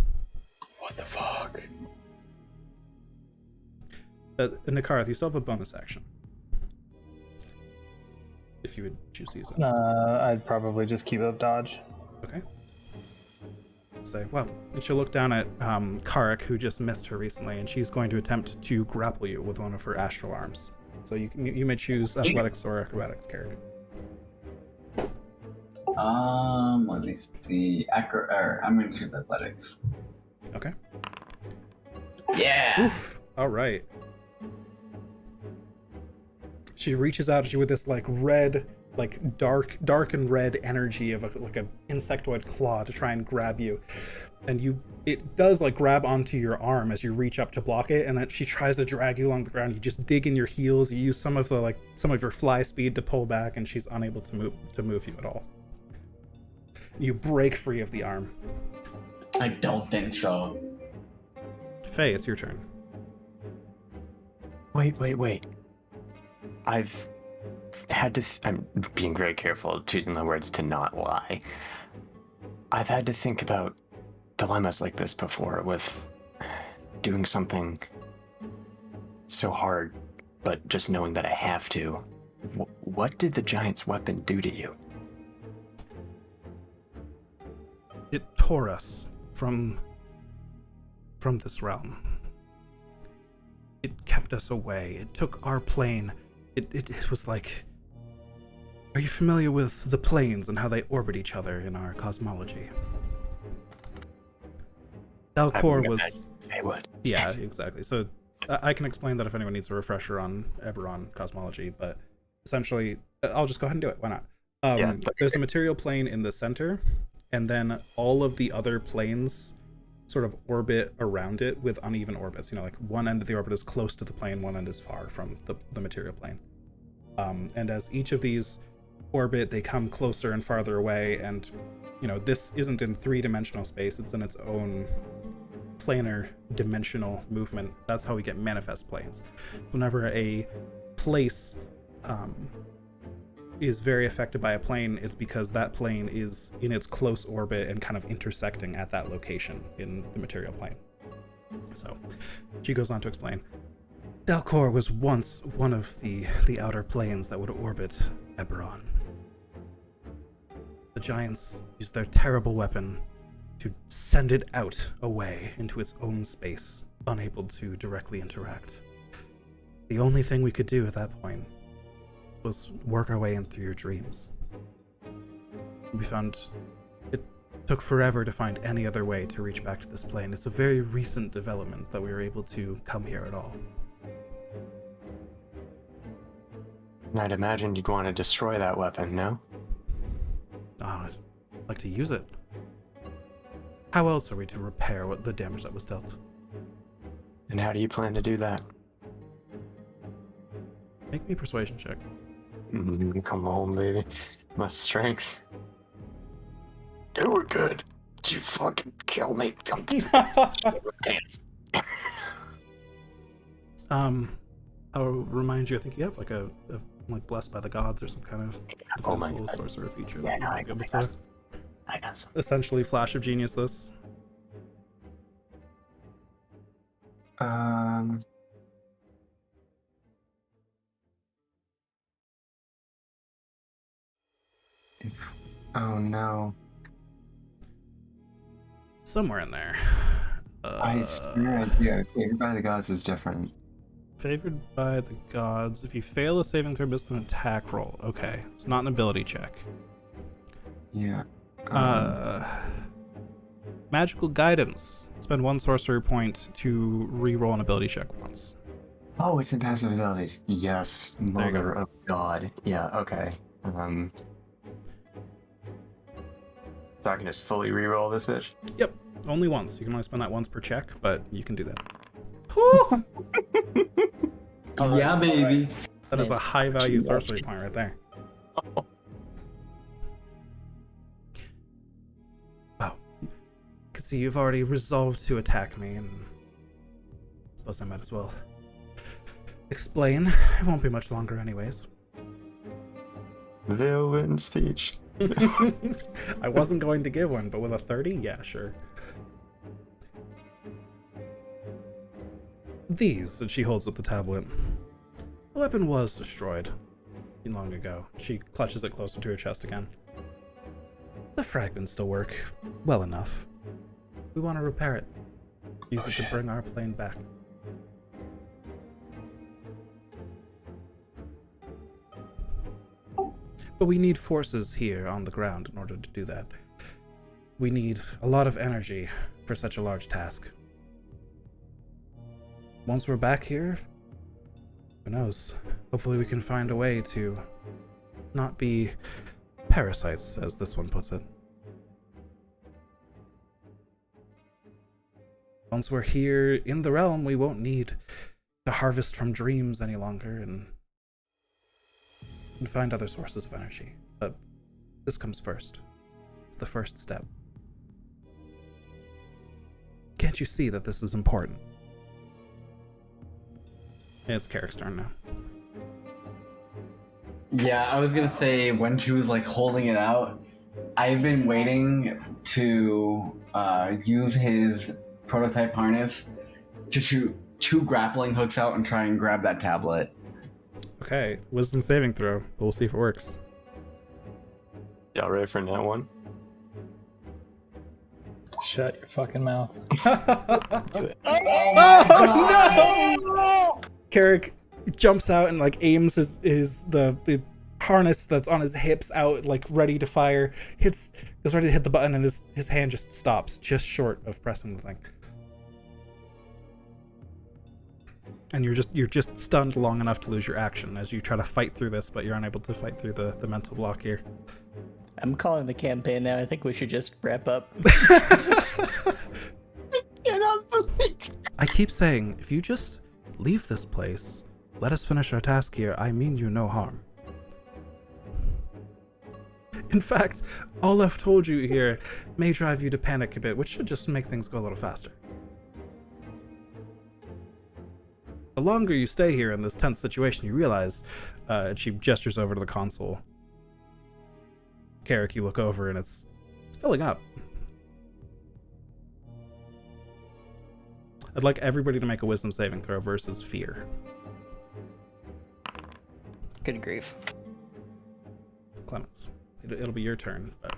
What the fuck? Nakarath, you still have a bonus action. If you would choose to use it. I'd probably just keep up dodge. Okay. Say, well, and she'll look down at Karik, who just missed her recently, and she's going to attempt to grapple you with one of her astral arms. So you may choose athletics or acrobatics, Karik. Let me see. I'm gonna choose athletics. Okay. Yeah. Oof. All right. She reaches out at you with this like red, like dark and red energy of like an insectoid claw to try and grab you, and it does like grab onto your arm as you reach up to block it, and then she tries to drag you along the ground. You just dig in your heels. You use some of your fly speed to pull back, and she's unable to move you at all. You break free of the arm. I don't think so. Faye, it's your turn. Wait. I've had to. I'm being very careful choosing the words to not lie. I've had to think about dilemmas like this before with doing something so hard, but just knowing that I have to. What did the giant's weapon do to you? It tore us from this realm. It kept us away. It took our plane. It was like... Are you familiar with the planes and how they orbit each other in our cosmology? Dalcor was... Say what? Yeah, exactly. So I can explain that if anyone needs a refresher on Eberron cosmology, but essentially, I'll just go ahead and do it. Why not? There's a material plane in the center, and then all of the other planes sort of orbit around it with uneven orbits. You know, like one end of the orbit is close to the plane, one end is far from the material plane. And as each of these orbit, they come closer and farther away, and you know, this isn't in 3-dimensional space, it's in its own planar dimensional movement. That's how we get manifest planes. Whenever a place is very affected by a plane, it's because that plane is in its close orbit and kind of intersecting at that location in the material plane. So she goes on to explain, Dalcor was once one of the outer planes that would orbit Eberron. The giants used their terrible weapon to send it out away into its own space, unable to directly interact. The only thing we could do at that point was work our way in through your dreams. We found it took forever to find any other way to reach back to this plane. It's a very recent development that we were able to come here at all. And I'd imagine you'd want to destroy that weapon, no? Oh, I'd like to use it. How else are we to repair what the damage that was dealt? And how do you plan to do that? Make me a persuasion check. Come on, baby. My strength. Do it good. You fucking kill me. Dance. I'll remind you, I think you have like a like blessed by the gods or some kind of Oh my defensible God. sorcerer feature. Yeah, that no, you I might be able got to some. I got some. essentially flash of genius this. Oh no. Somewhere in there. I swear I do. Favored by the gods is different. Favored by the gods. If you fail a saving throw based on an attack roll. Okay. It's not an ability check. Yeah. Magical guidance. Spend 1 sorcery point to re-roll an ability check once. Oh, it's in passive abilities. Yes, you go. mother of God. Yeah, okay. So I can just fully reroll this bitch? Yep. Only once. You can only spend that once per check, but you can do that. Whew! Yeah, baby. That is a Nice. high value sorcery point right there. Wow. Can see you've already resolved to attack me, and I suppose I might as well explain. It won't be much longer anyways. Villain speech. I wasn't going to give one, but with a 30, yeah, sure. These, and she holds up the tablet. The weapon was destroyed long ago. She clutches it closer to her chest again. The fragments still work well enough. We want to repair it. Use it to bring our plane back. But we need forces here on the ground in order to do that. We need a lot of energy for such a large task. Once we're back here, who knows? Hopefully we can find a way to not be parasites, as this one puts it. Once we're here in the realm, we won't need to harvest from dreams any longer and find other sources of energy. But this comes first. It's the first step. Can't you see that this is important? It's Carrick's turn now. Yeah, I was gonna say when she was like holding it out, I've been waiting to use his prototype harness to shoot 2 grappling hooks out and try and grab that tablet. Okay, wisdom saving throw. We'll see if it works. Y'all ready for that one? Shut your fucking mouth. Oh no! Carrick jumps out and like aims the harness that's on his hips out, like ready to fire. Goes ready to hit the button, and his hand just stops, just short of pressing the thing. And you're just stunned long enough to lose your action as you try to fight through this, but you're unable to fight through the mental block here. I'm calling the campaign now. I think we should just wrap up. I keep saying, if you just leave this place, let us finish our task here, I mean you no harm. In fact, all I've told you here may drive you to panic a bit, which should just make things go a little faster. The longer you stay here in this tense situation, you realize, and she gestures over to the console. Carrick, you look over and it's filling up. I'd like everybody to make a wisdom saving throw versus fear. Good grief. Clemens, it'll be your turn, but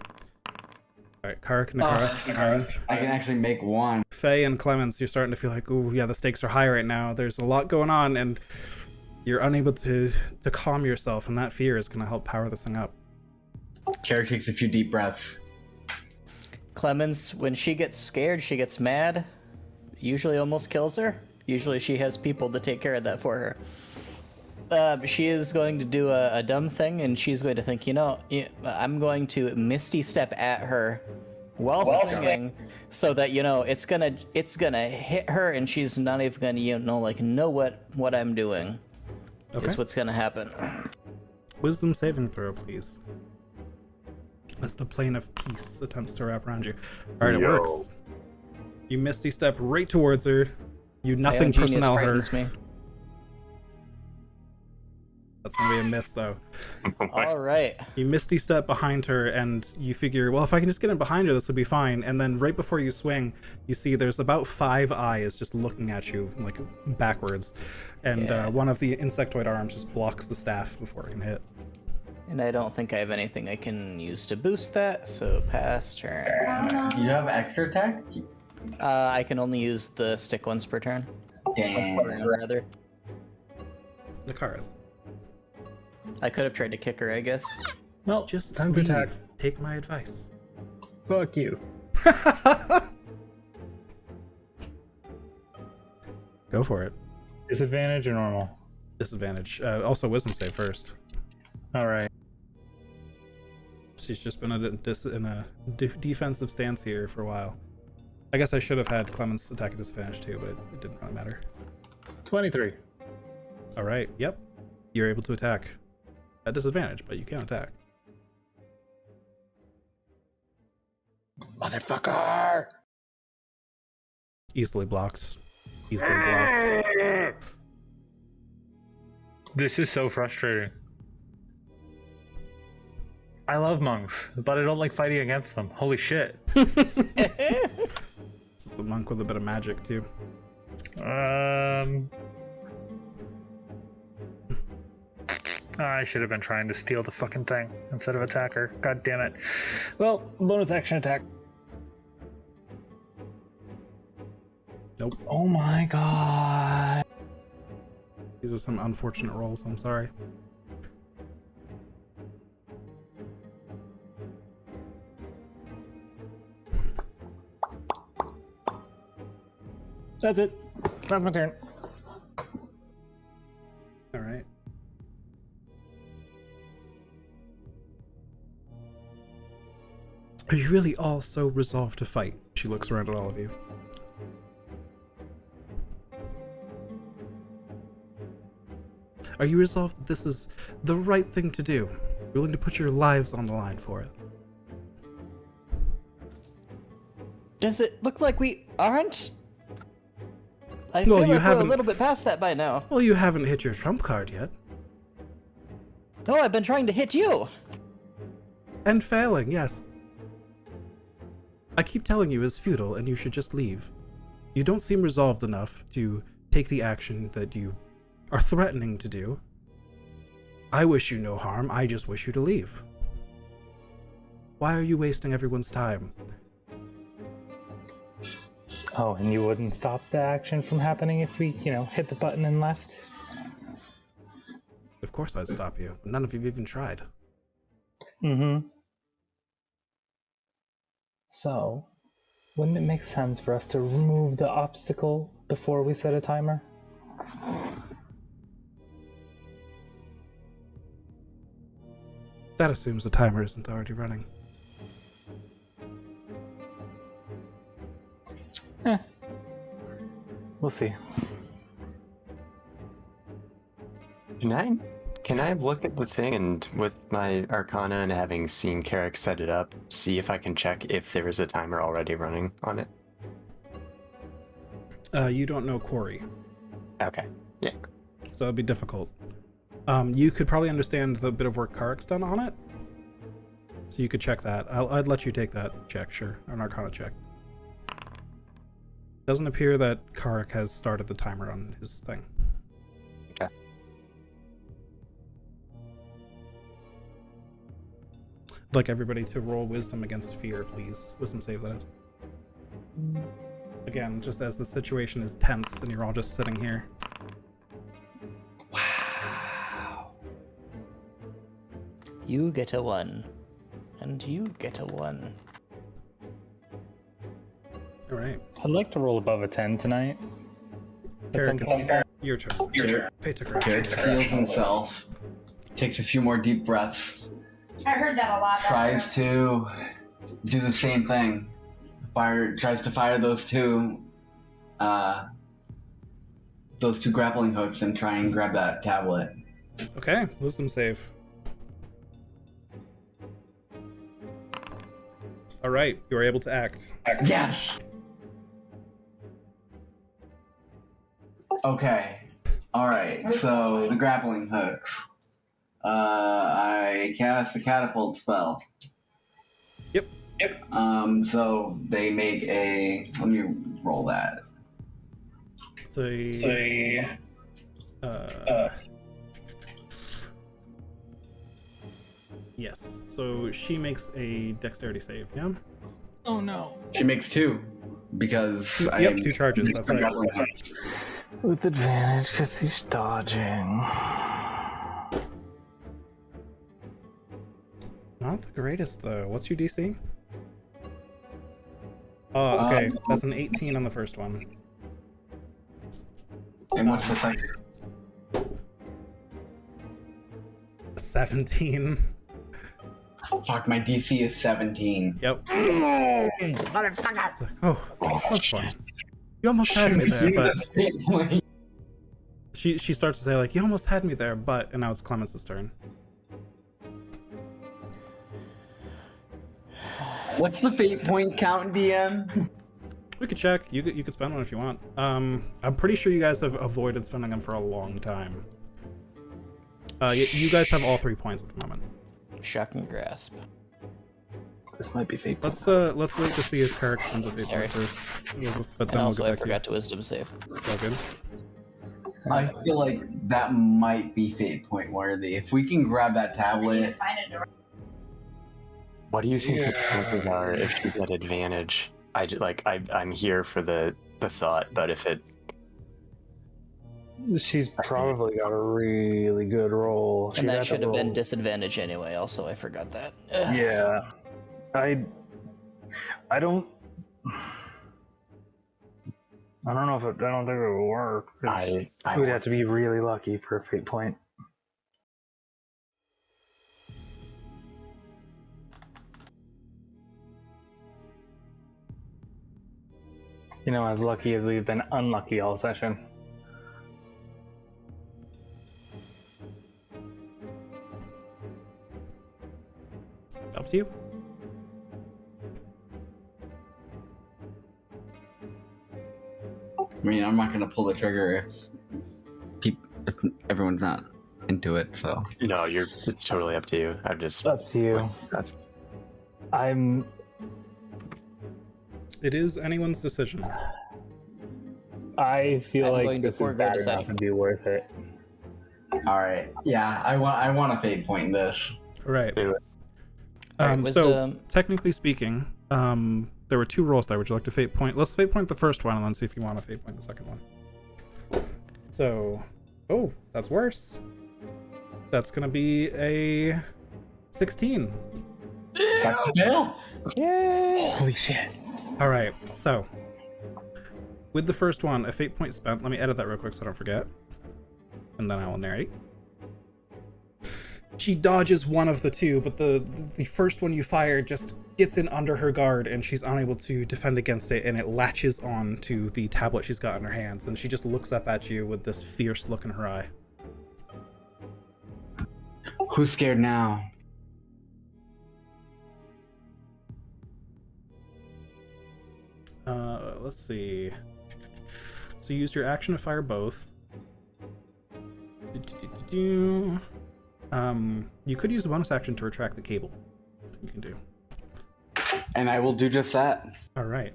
All right, Karak, Nakara, I can actually make one. Faye, and Clemens, you're starting to feel like, ooh, yeah, the stakes are high right now. There's a lot going on, and you're unable to calm yourself, and that fear is going to help power this thing up. Kara takes a few deep breaths. Clemens, when she gets scared, she gets mad. Usually almost kills her. Usually she has people to take care of that for her. She is going to do a dumb thing, and she's going to think, I'm going to Misty Step at her while swinging, so that it's gonna hit her, and she's not even gonna know what I'm doing. Okay. Is what's gonna happen. Wisdom saving throw, please. As the plane of peace attempts to wrap around you. All right, it works. You Misty Step right towards her. You nothing personnel her. Me. That's gonna be a miss, though. All right. You Misty Step behind her, and you figure, well, if I can just get in behind her, this will be fine. And then right before you swing, you see there's about 5 eyes just looking at you, like backwards. And one of the insectoid arms just blocks the staff before it can hit. And I don't think I have anything I can use to boost that, so pass turn. Do you have extra attack? I can only use the stick once per turn. Damn. Rather. Nakarth. I could have tried to kick her, I guess. Well, Just time to leave. attack. Take my advice. Fuck you. Go for it. Disadvantage or normal? Disadvantage. Also, wisdom save first. All right. She's just been in a defensive stance here for a while. I guess I should have had Clemens attack at disadvantage too, but it didn't really matter. 23. All right. Yep. You're able to attack at disadvantage, but you can attack. Motherfucker! Easily blocked. Easily blocked. This is so frustrating. I love monks, but I don't like fighting against them. Holy shit. This is a monk with a bit of magic too. I should have been trying to steal the fucking thing instead of attack her. God damn it. Well, bonus action attack. Nope. Oh my god. These are some unfortunate rolls. I'm sorry. That's it. That's my turn. All right. Are you really all so resolved to fight? She looks around at all of you. Are you resolved that this is the right thing to do? Willing to put your lives on the line for it? Does it look like we aren't? I feel like we're a little bit past that by now. Well, you haven't hit your trump card yet. No, I've been trying to hit you. And failing, yes. I keep telling you it's futile and you should just leave. You don't seem resolved enough to take the action that you are threatening to do. I wish you no harm, I just wish you to leave. Why are you wasting everyone's time? Oh, and you wouldn't stop the action from happening if we, hit the button and left? Of course I'd stop you, but none of you have even tried. Mm-hmm. So, wouldn't it make sense for us to remove the obstacle before we set a timer? That assumes the timer isn't already running. We'll see. Can I look at the thing and with my Arcana and having seen Carrick set it up, see if I can check if there is a timer already running on it? You don't know Quarry, Okay. Yeah. so it'd be difficult. You could probably understand the bit of work Karak's done on it, so you could check that. I'd let you take that check, sure, an Arcana check. Doesn't appear that Karak has started the timer on his thing. Okay. I'd like everybody to roll wisdom against fear, please. Wisdom save that. Again, just as the situation is tense and you're all just sitting here. Wow. You get a 1. And you get a 1. All right. I'd like to roll above a 10 tonight. At some Carrick, point. your turn. Fate to grab. Jared steals himself, takes a few more deep breaths, I heard that a lot. tries to do the same thing. Tries to fire those two grappling hooks and try and grab that tablet. Okay, wisdom save. All right, you are able to act. Yes! Okay. Alright, so the grappling hooks. I cast a catapult spell. Yep. So they make a... Let me roll that. Yes. So she makes a dexterity save, yeah? Oh no. She makes 2. Because Yep, 2 charges, that's right. grappling hooks. With advantage because he's dodging. Not the greatest, though. What's your DC? Oh, okay. That's an 18 on the first one. And what's the second? 17. Fuck, my DC is 17. Yep. Motherfucker! Oh, that's fine. You almost had me there, but... She starts to say, like, you almost had me there, but... And now it's Clemens' turn. What's the fate point count, DM? We could check. You could spend one if you want. I'm pretty sure you guys have avoided spending them for a long time. You guys have all 3 points at the moment. Shocking grasp. This might be fake. Let's wait to see if Carrick spends a fate point first. But And then also, we'll I get back forgot to wisdom save. to you. It's all good. I feel like that might be fate point worthy. If we can grab that I need to tablet, find it. What do you think the chances are if she's at advantage? I'm here for the thought, but if it... She's probably got a really good roll. And that should have been roll. disadvantage anyway, also, I forgot that. Yeah. I don't know if I don't think it would work. I would have to be really lucky for a fate point. You know, as lucky as we've been unlucky all session. Up to you. I mean, I'm not gonna pull the trigger if everyone's not into it. So No, it's totally up to you. I'm just... Up to you. That's... It is anyone's decision. I feel I'm like going to this is forego bad deciding. enough to be worth it. all right, yeah, I want a fate point in this. All right. Do it. So wisdom. technically speaking, there were 2 rolls there. Would you like to fate point? Let's fate point the first one and then see if you want to fate point the second one. So, oh, that's worse. That's gonna be a 16. That's a fail. Yay! Holy shit. All right. So, with the first one, a fate point spent. Let me edit that real quick so I don't forget, and then I will narrate. She dodges one of the 2, but the first one you fire just gets in under her guard, and she's unable to defend against it, and it latches on to the tablet she's got in her hands, and she just looks up at you with this fierce look in her eye. Who's scared now? Let's see. So use your action to fire both. You could use a bonus action to retract the cable. You can do. And I will do just that. All right.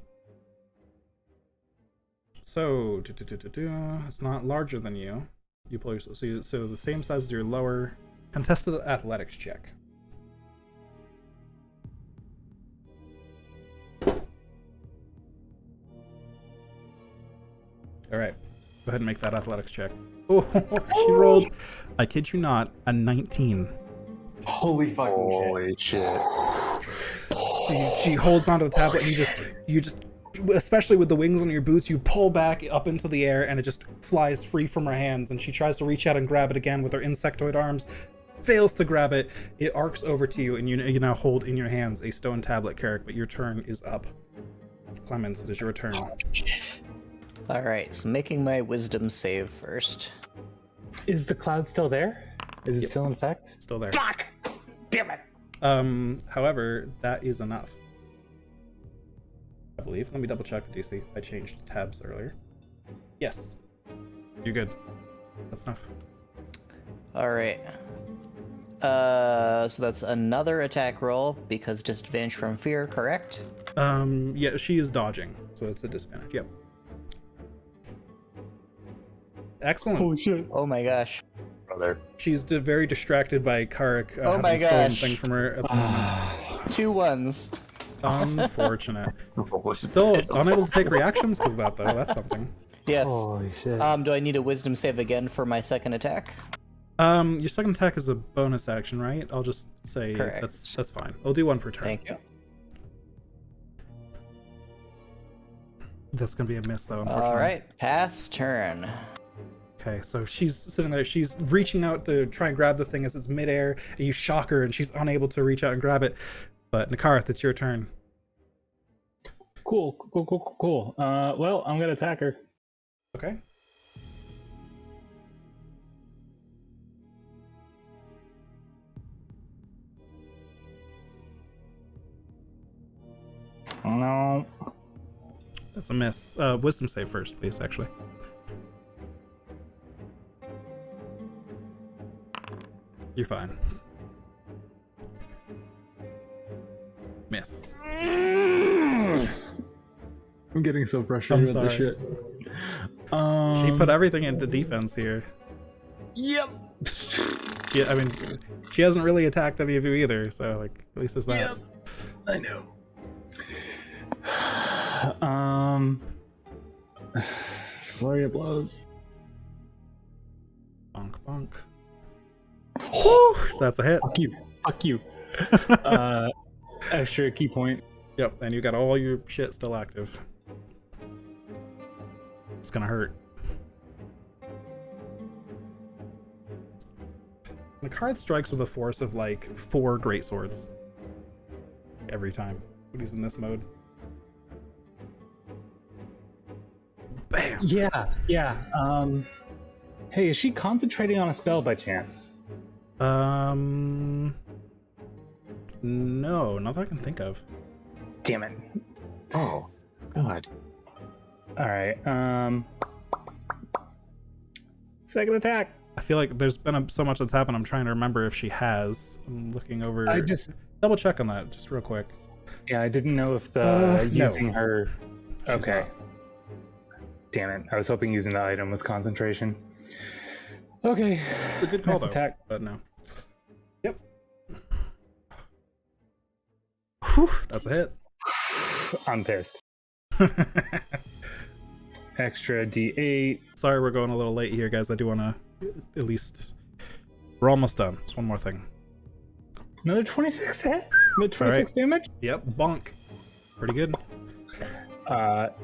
So it's not larger than you. You pull yourself. So the same size as your lower. Contested athletics check. All right. Go ahead and make that athletics check. Oh, she rolled, I kid you not, a 19. Holy fucking shit. Holy shit. She holds onto the tablet, and you just, especially with the wings on your boots, you pull back up into the air, and it just flies free from her hands. And she tries to reach out and grab it again with her insectoid arms, fails to grab it. It arcs over to you, and you now hold in your hands a stone tablet, Carrick. But your turn is up. Clemens, it is your turn. All right, so making my wisdom save first. Is the cloud still there? Is it still in effect? Still there. Fuck! Damn it! However, that is enough. I believe. Let me double check the DC. I changed tabs earlier. Yes. You're good. That's enough. All right. So that's another attack roll because disadvantage from fear, correct? Yeah, she is dodging, so it's a disadvantage. Yep. Excellent. Holy shit. Oh my gosh. Brother. She's very distracted by Karik Oh my having a stolen gosh. thing from her at the moment. 2 1s. Unfortunate. Holy Still unable to take reactions because of that, though. That's something. Yes. Holy shit. Do I need a wisdom save again for my second attack? Your second attack is a bonus action, right? I'll just say Correct. that's fine. I'll do one per turn. Thank you. That's gonna be a miss, though. Unfortunately. All right, pass turn. Okay, so she's sitting there. She's reaching out to try and grab the thing as it's midair, and you shock her, and she's unable to reach out and grab it. But Nakarath, it's your turn. Cool. Well, I'm gonna attack her. Okay. No. That's a miss. Wisdom save first, please, actually. You're fine. Miss. I'm getting so frustrated I'm with this sorry. shit. She put everything into defense here. Yep. I mean, she hasn't really attacked any of you either, so, like, at least there's that. Yep. I know. Flurry of blows. Bonk, bonk. Whew, that's a hit. Fuck you. Extra key point. Yep, and you got all your shit still active. It's gonna hurt. The card strikes with a force of like 4 greatswords every time when he's in this mode. Bam! Yeah. Hey, is she concentrating on a spell by chance? No, not that I can think of. Damn it. Oh, God. Alright, second attack. I feel like there's been so much that's happened. I'm trying to remember if she has. I'm looking over. I just, double check on that, just real quick. yeah, I didn't know if the No. using her. She's Okay. Damn it. I was hoping using the item was concentration. Okay. It's a good call, Next though, attack. but no. Yep. Whew, that's a hit. I'm pissed. Extra D8. Sorry we're going a little late here, guys. I do want to at least... We're almost done. Just one more thing. Another 26 hit? Another 26 damage? Yep, bonk. Pretty good.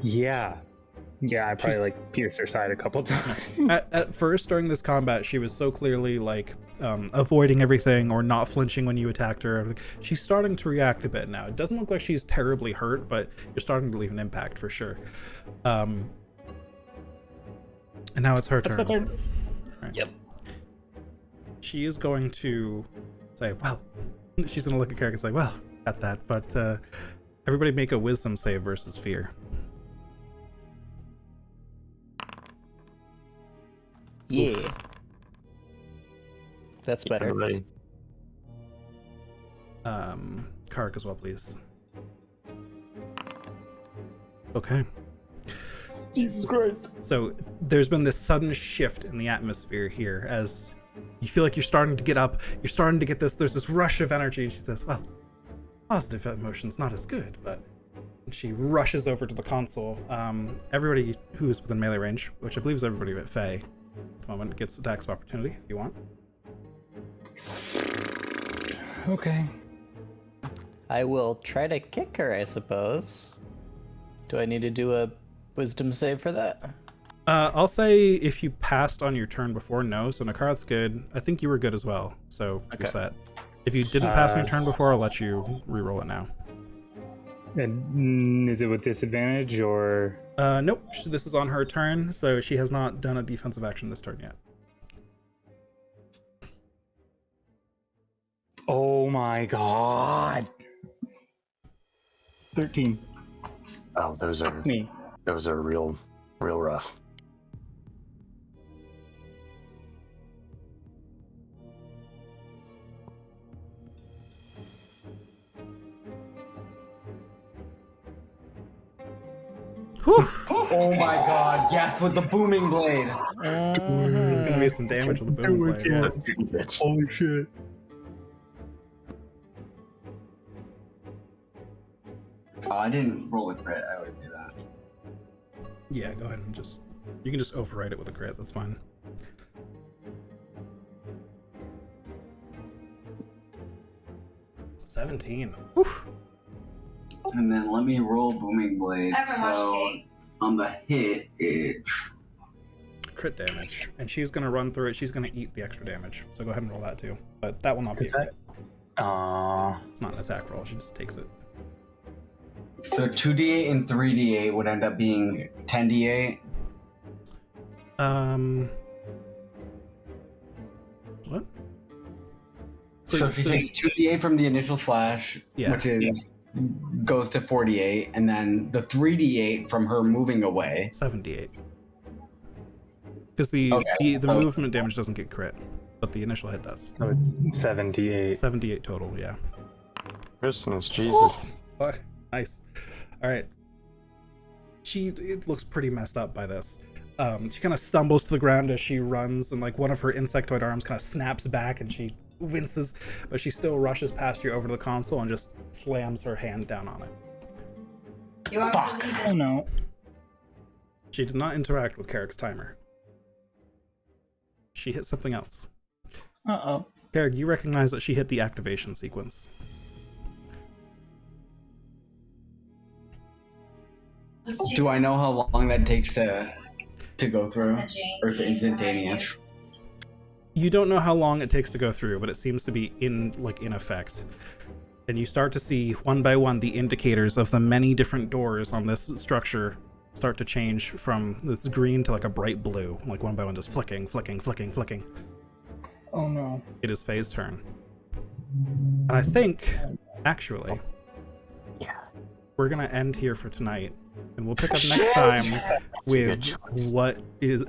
Yeah. Yeah, I probably She's- like pierced her side a couple times. At first, during this combat, she was so clearly like avoiding everything or not flinching when you attacked her. She's starting to react a bit now. It doesn't look like she's terribly hurt, but you're starting to leave an impact for sure. And now it's her turn. That's my turn. Right. Yep. She is going to say, well, she's going to look at Carrick and say, well, got that, but everybody make a wisdom save versus fear. Yeah. That's better. Everybody. Kark as well, please. Okay. Jesus Christ. So there's been this sudden shift in the atmosphere here as you feel like you're starting to get up, you're starting to get this, there's this rush of energy, and she says, well, positive emotion's not as good, but She rushes over to the console. Everybody who is within melee range, which I believe is everybody but Faye at the moment, gets attacks of opportunity if you want. Okay. I will try to kick her, I suppose. Do I need to do a wisdom save for that? I'll say if you passed on your turn before, no. So Nakarat's good. I think you were good as well, so you're set. If you didn't pass on your turn before, I'll let you re-roll it now. And is it with disadvantage or? Nope. This is on her turn, so she has not done a defensive action this turn yet. Oh my god. 13. Oh, those are Me. real rough. Whew. Oh my god, yes, with the booming blade. There's gonna be some damage with the boom blade. Yeah. Holy shit. Oh, I didn't roll a crit. I always do that. Yeah, go ahead and you can just override it with a crit. That's fine. $17. Oof. And then let me roll booming blade. Everyone watch So skate. on the hit, it's Crit damage, and she's gonna run through it. She's gonna eat the extra damage. So go ahead and roll that too. But that will not be. Does that? It's not an attack roll. She just takes it. so 2d8 and 3d8 would end up being 10d8. What? So she takes 2d8 from the initial slash, Yeah. which is goes to 48, and then the 3d8 from her moving away. 78. Because the movement damage doesn't get crit, but the initial hit does. So it's 78. 78 total, yeah. Christmas, Jesus. Oh, nice. All right. It looks pretty messed up by this. She kind of stumbles to the ground as she runs, and like one of her insectoid arms kind of snaps back, and she winces, but she still rushes past you over to the console and just slams her hand down on it. You want Fuck. to leave Oh this? no. She did not interact with Carrick's timer. She hit something else. Uh-oh. Carrick, you recognize that she hit the activation sequence. Just Do I know how long that takes to go through, the Jane- or is it instantaneous? You don't know how long it takes to go through, but it seems to be in effect. And you start to see one by one the indicators of the many different doors on this structure start to change from this green to like a bright blue, like one by one just flicking. Oh no. It is Faye's turn. And I think, actually, we're gonna end here for tonight, and we'll pick up next time with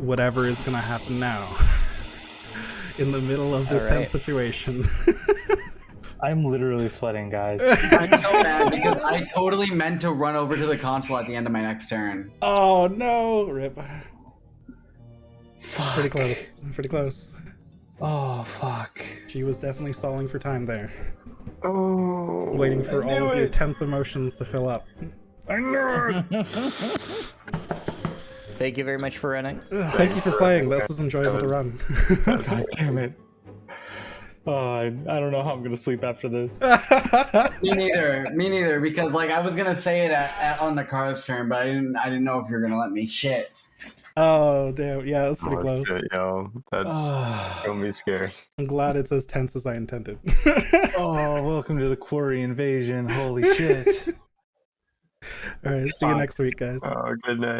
whatever is gonna happen now. In the middle of this tense situation. I'm literally sweating, guys. I'm so mad because I totally meant to run over to the console at the end of my next turn. Oh no, rip. Fuck. Pretty close. Oh, fuck. She was definitely stalling for time there, Oh. waiting for I all knew of your it. tense emotions to fill up. I know it. Thank you very much for running. Thank you for playing. This was enjoyable to run. God damn it. Oh, I don't know how I'm gonna sleep after this. Me neither. Because like I was gonna say it on the car's turn, but I didn't know if you were gonna let me. Shit. Oh damn, yeah, that's pretty close. Shit, yo, that's gonna be scary. I'm glad it's as tense as I intended. Oh, welcome to the quarry invasion. Holy shit. All right, see you next week, guys. Oh, good night.